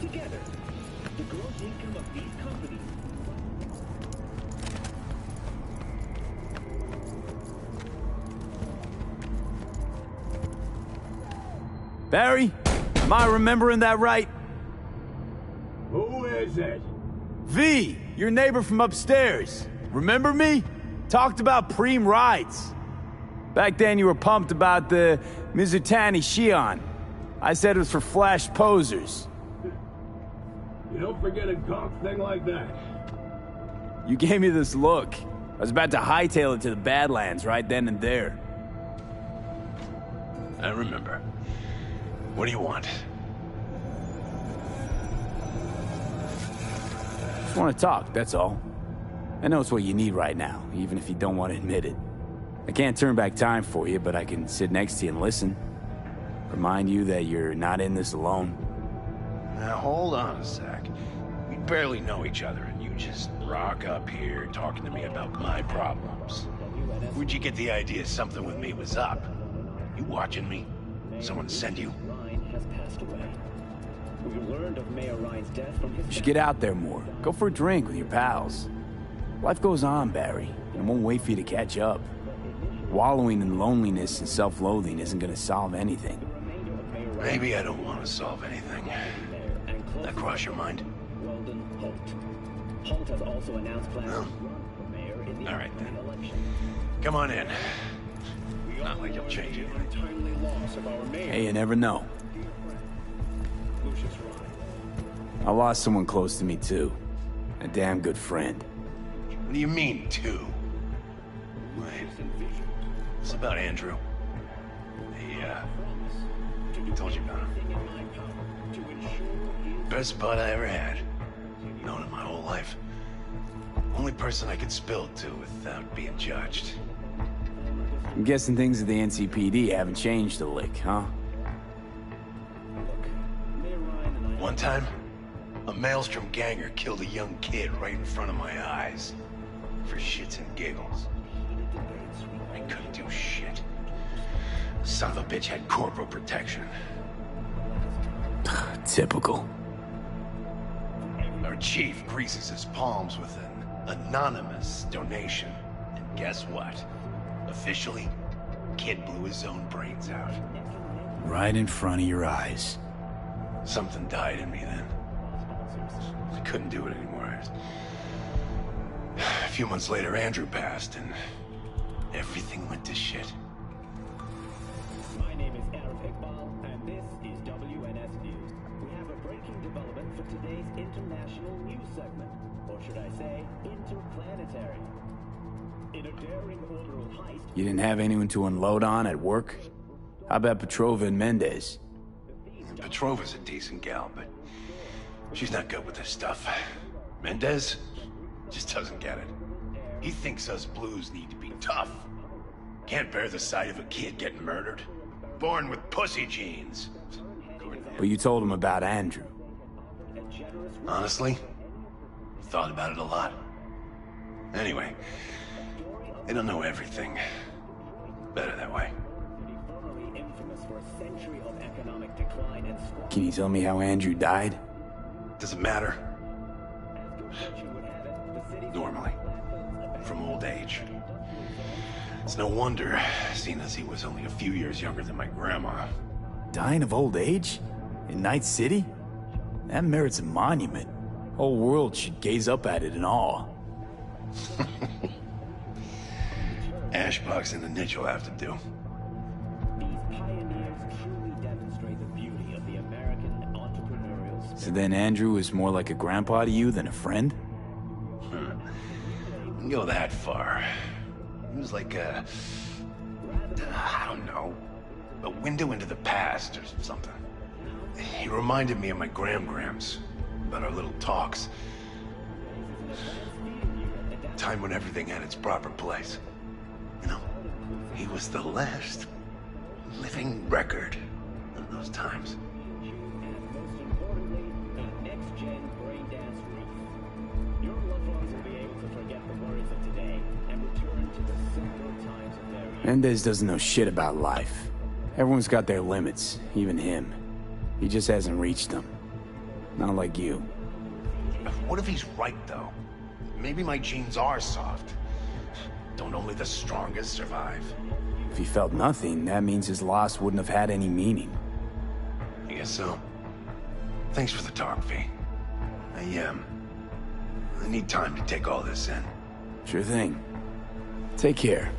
Together, the gross income of these companies. Barry? Am I remembering that right? Who is it? V, your neighbor from upstairs. Remember me? Talked about preem rides. Back then you were pumped about the Mizutani Shion. I said it was for flash posers. You don't forget a conk thing like that. You gave me this look. I was about to hightail it to the Badlands right then and there. I remember. What do you want? Just want to talk, that's all. I know it's what you need right now, even if you don't want to admit it. I can't turn back time for you, but I can sit next to you and listen. Remind you that you're not in this alone. Now hold on a sec. We barely know each other, and you just rock up here talking to me about my problems. Where'd you get the idea something with me was up? You watching me? Someone send you? Has passed away. We learned of Mayor Ryan's death from his... You should get out there more. Go for a drink with your pals. Life goes on, Barry, and it won't wait for you to catch up. Wallowing in loneliness and self-loathing isn't gonna solve anything. Maybe I don't want to solve anything. That cross your mind? Weldon Holt. Holt has also announced plans No. to run for mayor in the All right, upcoming then. election. Come on in. Not like you'll change it. Untimely loss of our mayor. Hey, you never know. Lucius Ryan. I lost someone close to me, too. A damn good friend. What do you mean, two? Wait. It's about Andrew. He told you about him. Best bud I ever had. Known him my whole life. Only person I could spill it to without being judged. I'm guessing things at the NCPD haven't changed a lick, huh? One time, a Maelstrom ganger killed a young kid right in front of my eyes. For shits and giggles. I couldn't do shit. Son of a bitch had corporal protection. Typical. Our chief greases his palms with an anonymous donation. And guess what? Officially, kid blew his own brains out. Right in front of your eyes. Something died in me then. I couldn't do it anymore. A few months later, Andrew passed, and everything went to shit. My name is Arif Iqbal, and this is WNS News. We have a breaking development for today's international news segment. Or should I say, interplanetary. In a daring orbital heist... You didn't have anyone to unload on at work? How about Petrova and Mendez? Petrova's a decent gal, but she's not good with this stuff. Mendez just doesn't get it. He thinks us blues need to be tough. Can't bear the sight of a kid getting murdered. Born with pussy genes. But you told him about Andrew. Honestly, thought about it a lot. Anyway, they don't know everything. Better that way. Can you tell me how Andrew died? Does it matter? Normally. From old age. It's no wonder, seeing as he was only a few years younger than my grandma. Dying of old age? In Night City? That merits a monument. Whole world should gaze up at it in awe. Ashbox and the niche will have to do. So then Andrew is more like a grandpa to you than a friend? Wouldn't go that far. He was like a... I don't know. A window into the past or something. He reminded me of my grams about our little talks. Time when everything had its proper place. You know, he was the last living record of those times. Mendez doesn't know shit about life. Everyone's got their limits, even him. He just hasn't reached them. Not like you. What if he's right, though? Maybe my genes are soft. Don't only the strongest survive? If he felt nothing, that means his loss wouldn't have had any meaning. I guess so. Thanks for the talk, V. I need time to take all this in. Sure thing. Take care.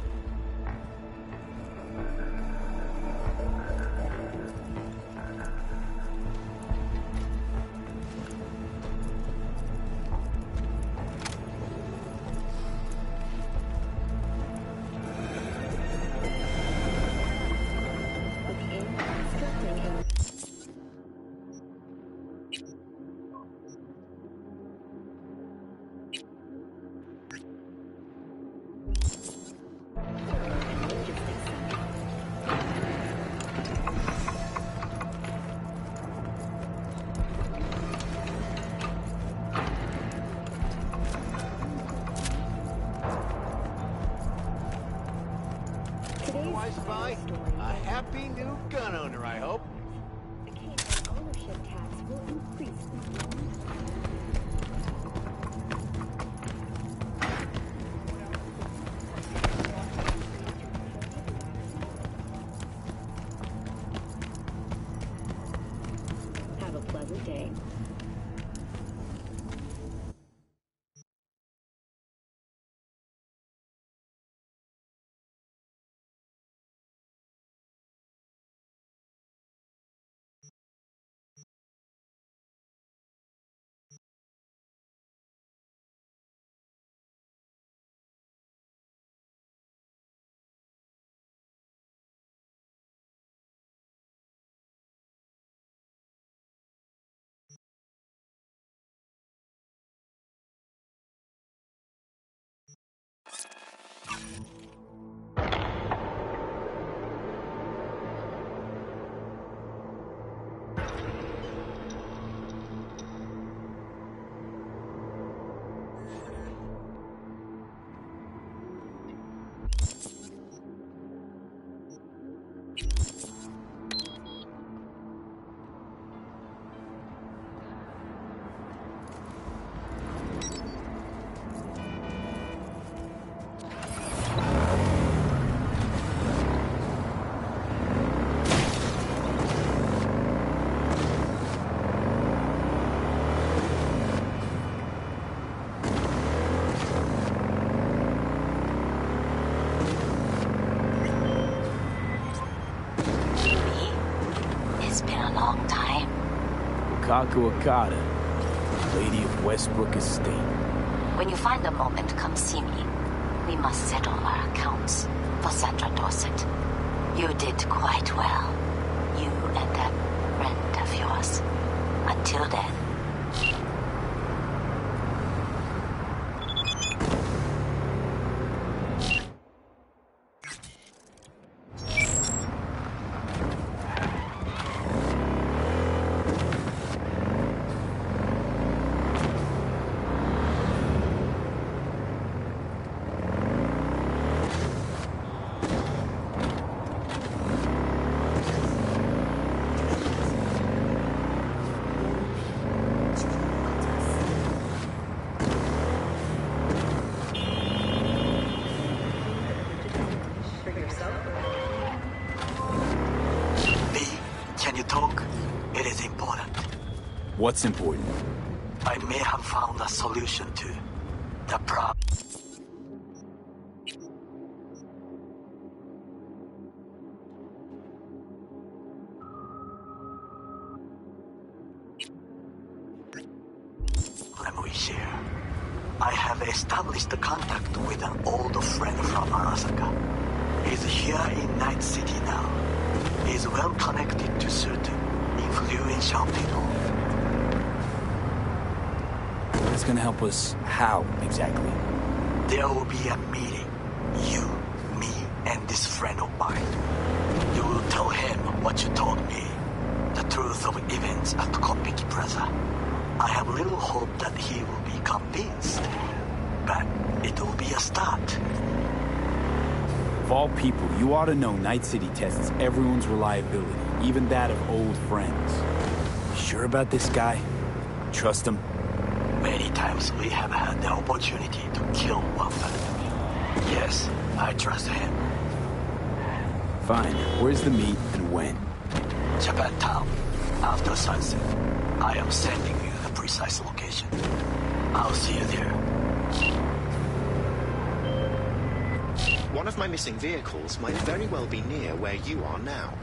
I spy? A happy new gun owner, I hope. Ownership tax will increase. Have a pleasant day. It's been a long time. Kaku Okada, Lady of Westbrook Estate. When you find a moment, come see me. We must settle our accounts for Sandra Dorset. You did quite well. You and that friend of yours. Until then. Can you talk? It is important. What's important? I may have found a solution to the problem. We share. I have established a contact with an old friend from Arasaka. He's here in Night City now. He's well connected to certain influential people. That's gonna help us how, exactly? There will be a meeting. You, me, and this friend of mine. You will tell him what you told me. The truth of events at Konpeki Plaza. I have little hope that he will be convinced. But it will be a start. Of all people, you ought to know Night City tests everyone's reliability, even that of old friends. You sure about this guy? Trust him? Many times we have had the opportunity to kill one another. Yes, I trust him. Fine. Where's the meet and when? Japantown, after sunset. I am sending you the precise location. I'll see you there. One of my missing vehicles might very well be near where you are now.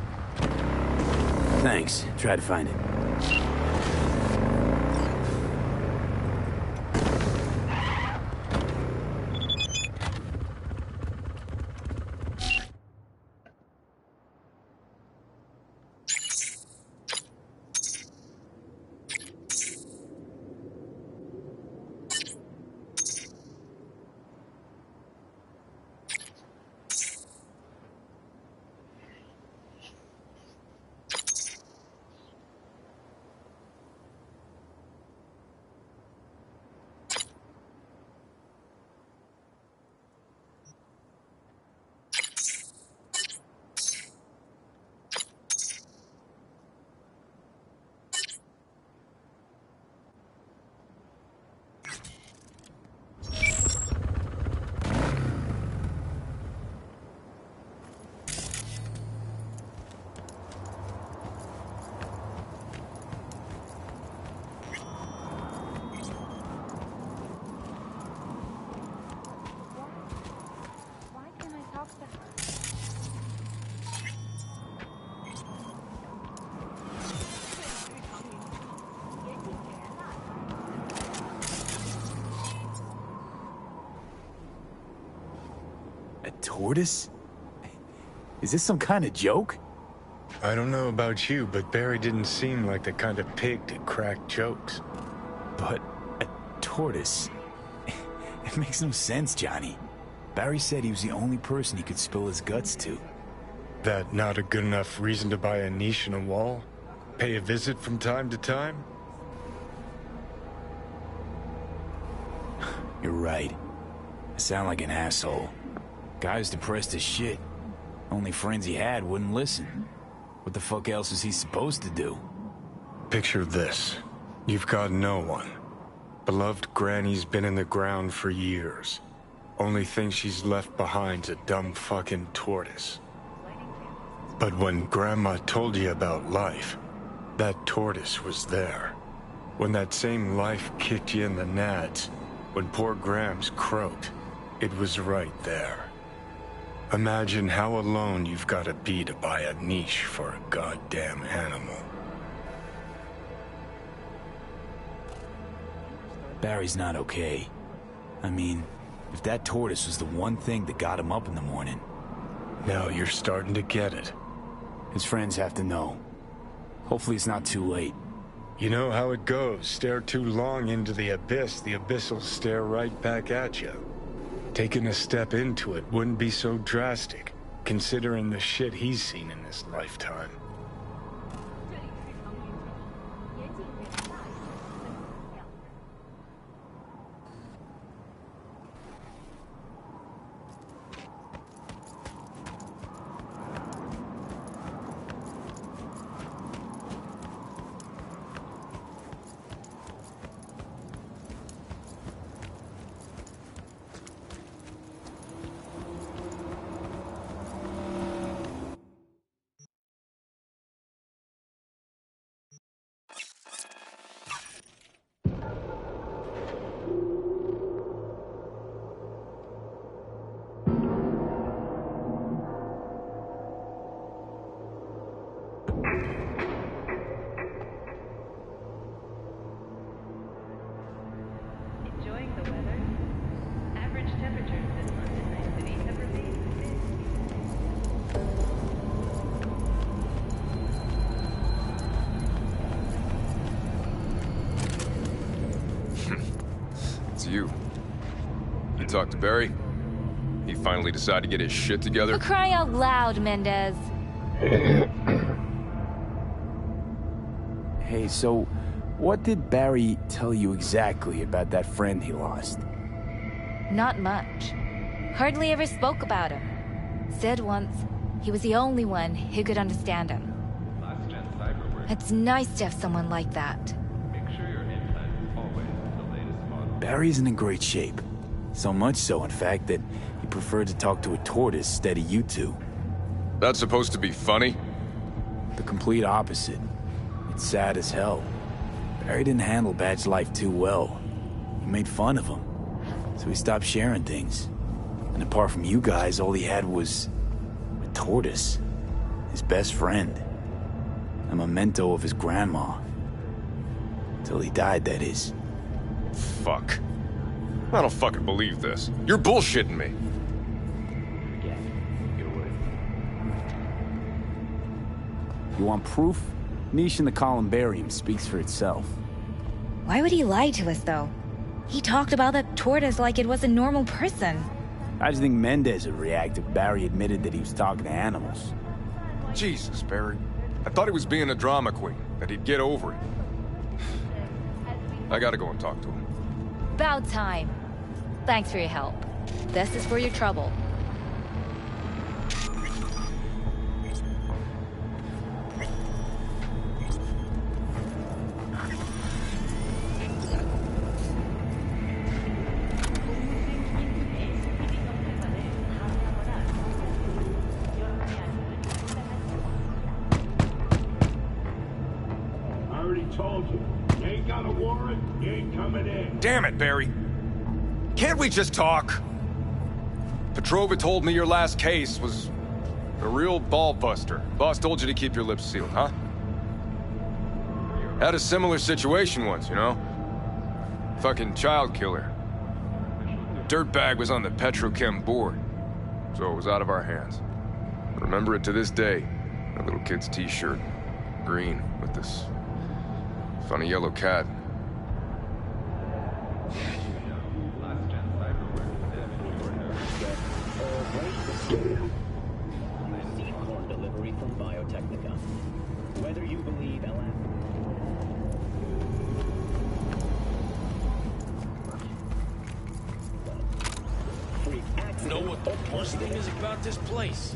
Thanks. Try to find it. A tortoise? Is this some kind of joke? I don't know about you, but Barry didn't seem like the kind of pig to crack jokes. But a tortoise? It makes no sense, Johnny. Barry said he was the only person he could spill his guts to. That not a good enough reason to buy a niche in a wall? Pay a visit from time to time? You're right. I sound like an asshole. Guy was depressed as shit. Only friends he had wouldn't listen. What the fuck else is he supposed to do? Picture this. You've got no one. Beloved Granny's been in the ground for years. Only thing she's left behind's a dumb fucking tortoise. But when Grandma told you about life, that tortoise was there. When that same life kicked you in the nads, when poor Grams croaked, it was right there. Imagine how alone you've got to be to buy a niche for a goddamn animal. Barry's not okay. I mean, if that tortoise was the one thing that got him up in the morning. Now you're starting to get it. His friends have to know. Hopefully it's not too late. You know how it goes. Stare too long into the abyss will stare right back at you. Taking a step into it wouldn't be so drastic, considering the shit he's seen in his lifetime. Enjoying the weather? Average temperatures this month in Night City have remained It's you. You talked to Barry? He finally decided to get his shit together? For crying out loud, Mendez. Hey, so what did Barry tell you exactly about that friend he lost? Not much. Hardly ever spoke about him. Said once he was the only one who could understand him. It's nice to have someone like that. Barry isn't in great shape. So much so, in fact, that he preferred to talk to a tortoise instead of you two. That's supposed to be funny? The complete opposite. It's sad as hell. Barry didn't handle Bad's life too well. He made fun of him. So he stopped sharing things. And apart from you guys, all he had was a tortoise. His best friend. A memento of his grandma. Till he died, that is. Fuck. I don't fucking believe this. You're bullshitting me. You want proof? Niche in the columbarium speaks for itself. Why would he lie to us, though? He talked about that tortoise like it was a normal person. How do you think Mendez would react if Barry admitted that he was talking to animals? Jesus, Barry. I thought he was being a drama queen, that he'd get over it. I gotta go and talk to him. About time. Thanks for your help. This is for your trouble. Damn it, Barry. Can't we just talk? Petrova told me your last case was a real ball-buster. Boss told you to keep your lips sealed, huh? Had a similar situation once, you know? Fucking child killer. Dirtbag was on the Petrochem board. so it was out of our hands. I remember it to this day. A little kid's t-shirt. Green, with this funny yellow cat. Seed corn delivery from Biotechnica. Whether you believe Know what the worst thing is about this place?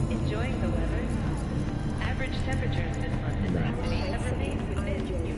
Enjoying the weather? Average temperatures this month in Night City have remained within humid.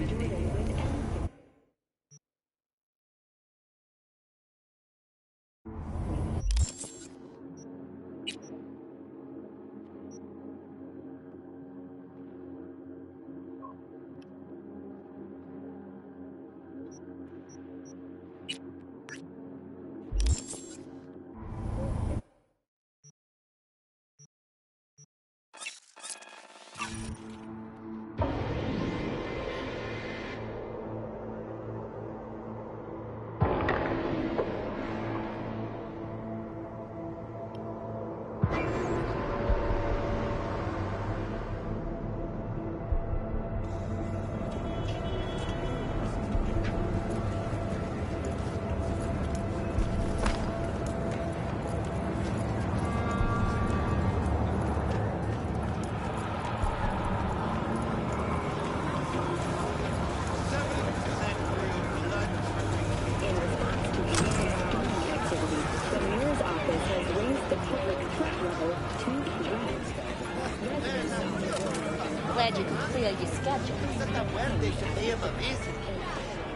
Glad you could clear your schedule.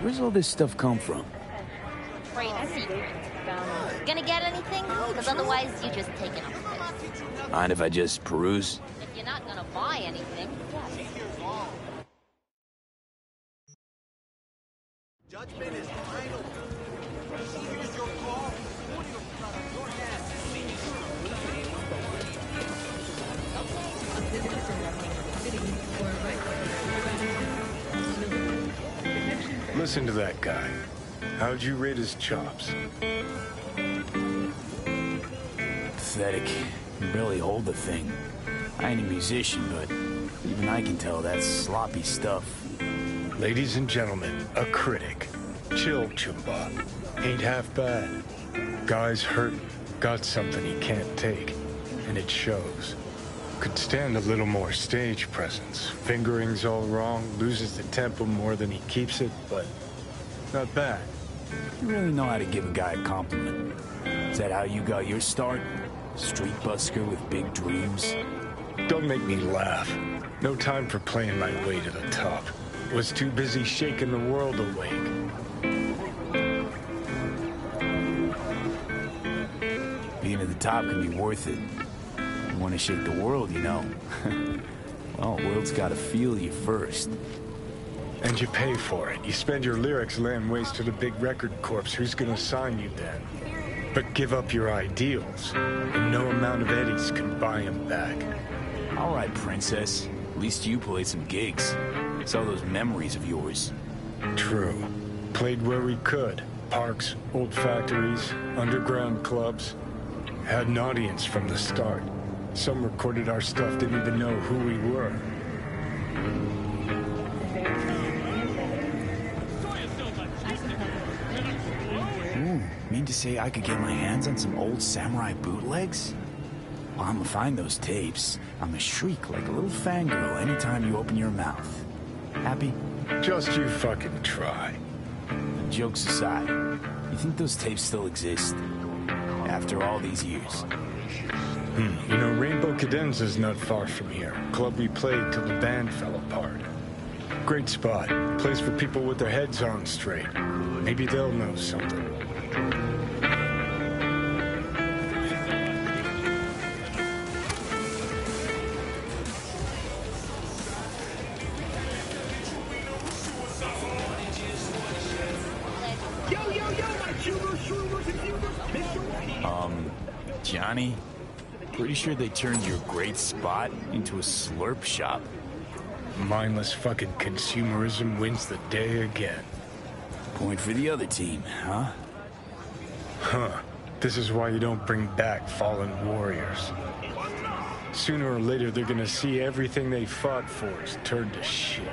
Where's all this stuff come from? Trade secret. Gonna get anything? Because otherwise you're just taking up space. Mind if I just peruse? If you're not gonna buy anything, yes. Judgment is final. Here's your call. Putting a gun on your head. Listen to that guy. How'd you rate his chops? Pathetic. Can barely hold the thing. I ain't a musician, but even I can tell that's sloppy stuff. Ladies and gentlemen, a critic. Chill, Chumba. Ain't half bad. Guy's hurting. Got something he can't take. And it shows. Could stand a little more stage presence. Fingering's all wrong, loses the tempo more than he keeps it, but not bad. You really know how to give a guy a compliment. Is that how you got your start? Street busker with big dreams? Don't make me laugh. No time for playing my way to the top. Was too busy shaking the world awake. Being at the top can be worth it. You want to shake the world, you know. Well, the world's got to feel you first. And you pay for it. You spend your lyrics laying waste to the big record corps. Who's gonna sign you then? But give up your ideals, and no amount of eddies can buy them back. All right, princess. At least you played some gigs. Saw those memories of yours. True. Played where we could. Parks, old factories, underground clubs. Had an audience from the start. Some recorded our stuff, didn't even know who we were. Ooh, mean to say I could get my hands on some old samurai bootlegs? Well, I'm gonna find those tapes. I'm gonna shriek like a little fangirl anytime you open your mouth. Happy? Just you fucking try. Jokes aside, you think those tapes still exist? After all these years? You know, Rainbow Cadenza's not far from here. Club we played till the band fell apart. Great spot. Place for people with their heads on straight. Maybe they'll know something. Johnny? Pretty sure they turned your great spot into a slurp shop. Mindless fucking consumerism wins the day again. Point for the other team, huh? Huh. This is why you don't bring back fallen warriors. Sooner or later, they're gonna see everything they fought for is turned to shit.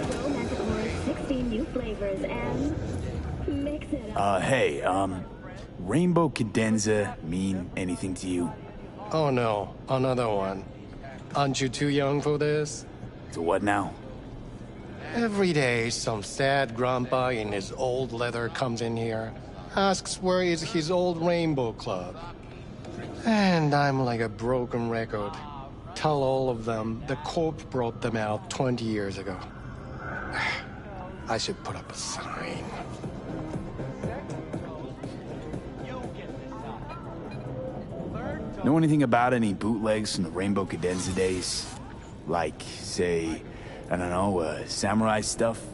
Experience 16 new flavors and mix it up. Hey, Rainbow Cadenza mean anything to you? Oh no, another one. Aren't you too young for this? To what now? Every day, some sad grandpa in his old leather comes in here, asks where is his old Rainbow Club. And I'm like a broken record. Tell all of them the Corp brought them out 20 years ago. I should put up a sign. Know anything about any bootlegs from the Rainbow Cadenza days? Like, say, I don't know, samurai stuff?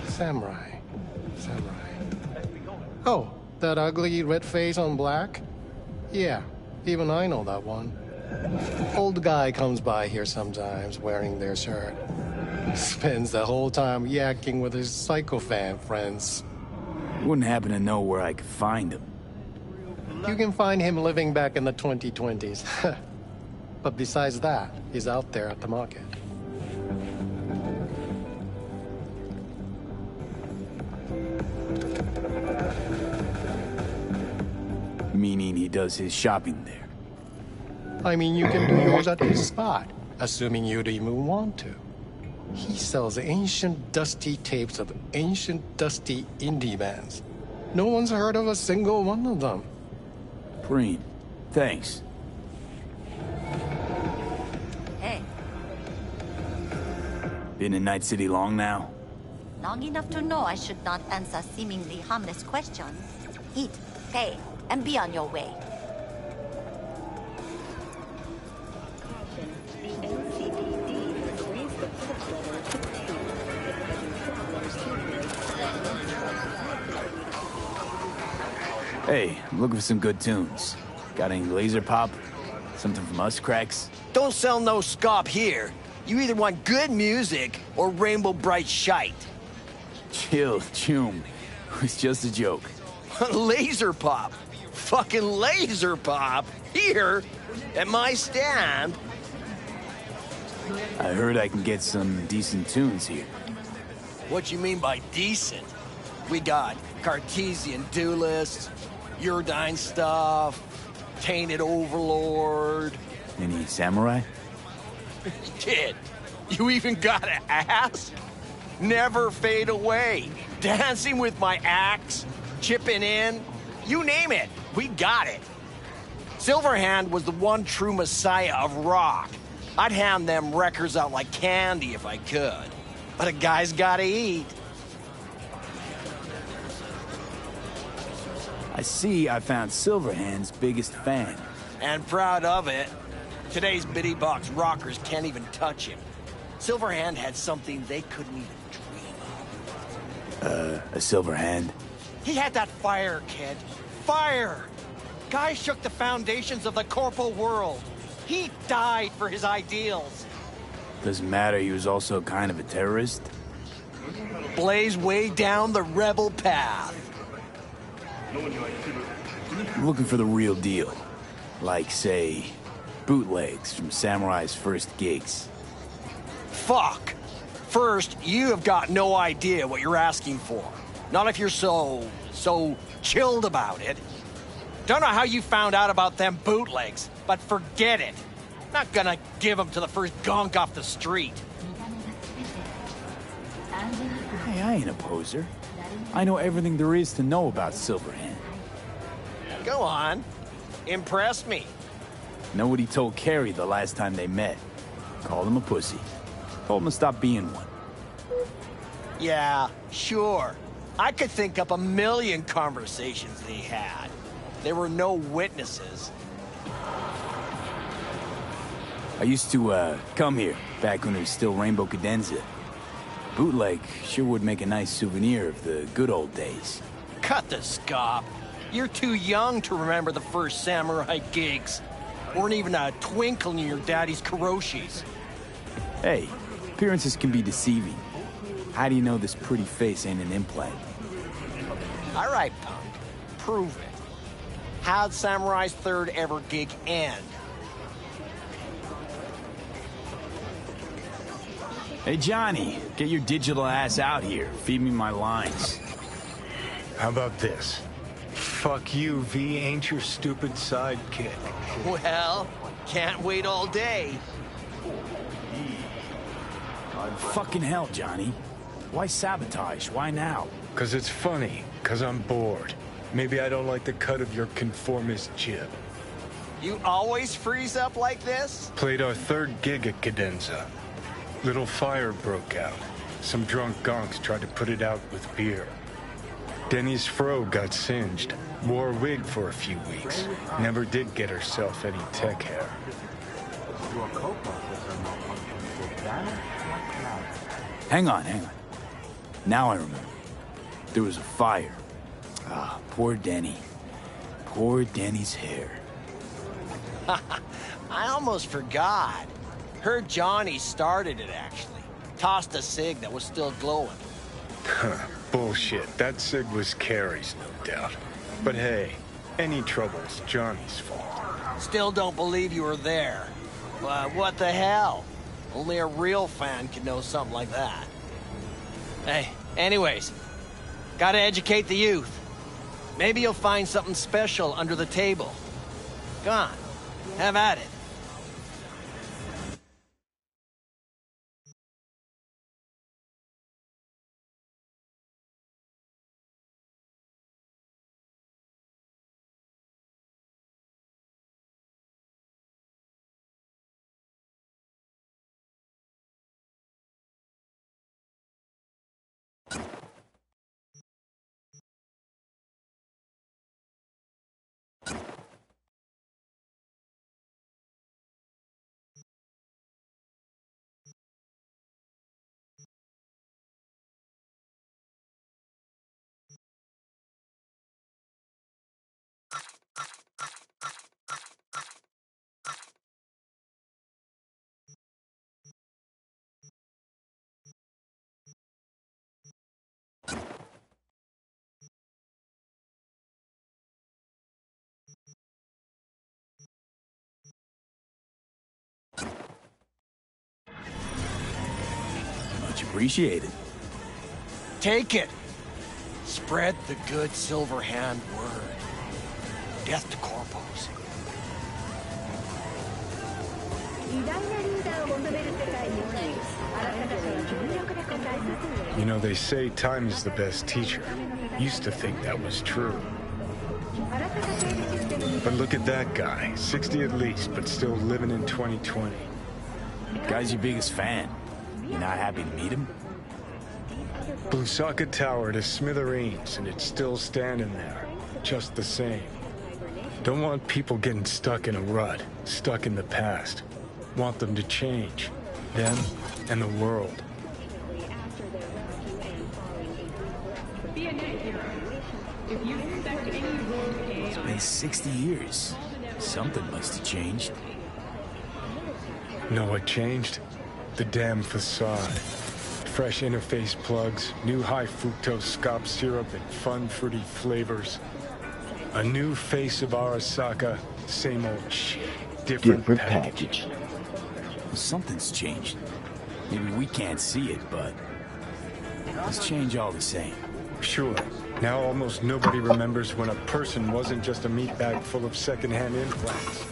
Samurai. Oh, that ugly red face on black? Yeah, even I know that one. Old guy comes by here sometimes wearing their shirt. Spends the whole time yakking with his psychofan friends. Wouldn't happen to know where I could find him. You can find him living back in the 2020s. But besides that, he's out there at the market. Meaning he does his shopping there. I mean, you can do yours at his spot, assuming you'd even want to. He sells ancient, dusty tapes of ancient, dusty indie bands. No one's heard of a single one of them. Preem, thanks. Hey, Been in Night City long now? long enough to know I should not answer seemingly harmless questions. Eat, pay, and be on your way. Hey, I'm looking for some good tunes. Got any laser pop? Something from us cracks? Don't sell no scop here. You either want good music or rainbow bright shite. Chill, Choom. It was just a joke. Laser pop. Fucking laser pop. Here, at my stand. I heard I can get some decent tunes here. What you mean by decent? We got Cartesian Duelist, Uridine stuff, Tainted Overlord. Any samurai? Kid, you even got an ass? Never fade away. Dancing with my axe, chipping in, you name it, we got it. Silverhand was the one true messiah of rock. I'd hand them records out like candy if I could. But a guy's gotta eat. I see I found Silverhand's biggest fan. And proud of it. Today's bitty box rockers can't even touch him. Silverhand had something they couldn't even dream of. A Silverhand? He had that fire, kid. Fire! Guy shook the foundations of the corporal world. He died for his ideals. Doesn't matter, he was also kind of a terrorist. Blaze way down the rebel path. Looking for the real deal. Like, say, bootlegs from Samurai's first gigs. Fuck! First, you have got no idea what you're asking for. Not if you're so chilled about it. Don't know how you found out about them bootlegs, but forget it. Not gonna give them to the first gonk off the street. Hey, I ain't a poser. I know everything there is to know about Silverhand. Go on. Impress me. Know what he told Carrie the last time they met. Called him a pussy. Told him to stop being one. Yeah, sure. I could think up a million conversations they had. There were no witnesses. I used to, come here, back when it was still Rainbow Cadenza. Bootleg sure would make a nice souvenir of the good old days. Cut the scop. You're too young to remember the first samurai gigs. Weren't even a twinkle in your daddy's karoshis. Hey, appearances can be deceiving. How do you know this pretty face ain't an implant? All right, punk. Prove it. How'd Samurai's third ever gig end? Hey, Johnny, get your digital ass out here. Feed me my lines. How about this? Fuck you, V ain't your stupid sidekick. Well, can't wait all day. Fucking hell, Johnny. Why sabotage? Why now? 'Cause it's funny. 'Cause I'm bored. Maybe I don't like the cut of your conformist jib. You always freeze up like this? Played our third gig at Cadenza. Little fire broke out. Some drunk gonks tried to put it out with beer. Denny's fro got singed. Wore a wig for a few weeks. Never did get herself any tech hair. Hang on. Now I remember. There was a fire. Ah, poor Denny. Poor Denny's hair. I almost forgot. Heard Johnny started it, actually. Tossed a cig that was still glowing. Bullshit. That cig was Carrie's, no doubt. But hey, any trouble's Johnny's fault. Still don't believe you were there. What the hell? Only a real fan could know something like that. Hey, anyways, gotta educate the youth. Maybe you'll find something special under the table. Go on, have at it. Much appreciated. Take it. Spread the good Silver Hand word. Death to corpos. You know, they say time is the best teacher. Used to think that was true. But look at that guy. 60 at least, but still living in 2020. Guy's your biggest fan. You not happy to meet him? Blusaka Tower to smithereens, and it's still standing there. Just the same. Don't want people getting stuck in a rut, stuck in the past. Want them to change. Them and the world. It's been 60 years. Something must have changed. Know what changed? The damn facade. Fresh interface plugs, new high fructose scop syrup and fun fruity flavors. A new face of Arasaka, same old shit. Different package. Something's changed. Maybe we can't see it, but it's change all the same. Sure. Now almost nobody remembers when a person wasn't just a meat bag full of secondhand implants.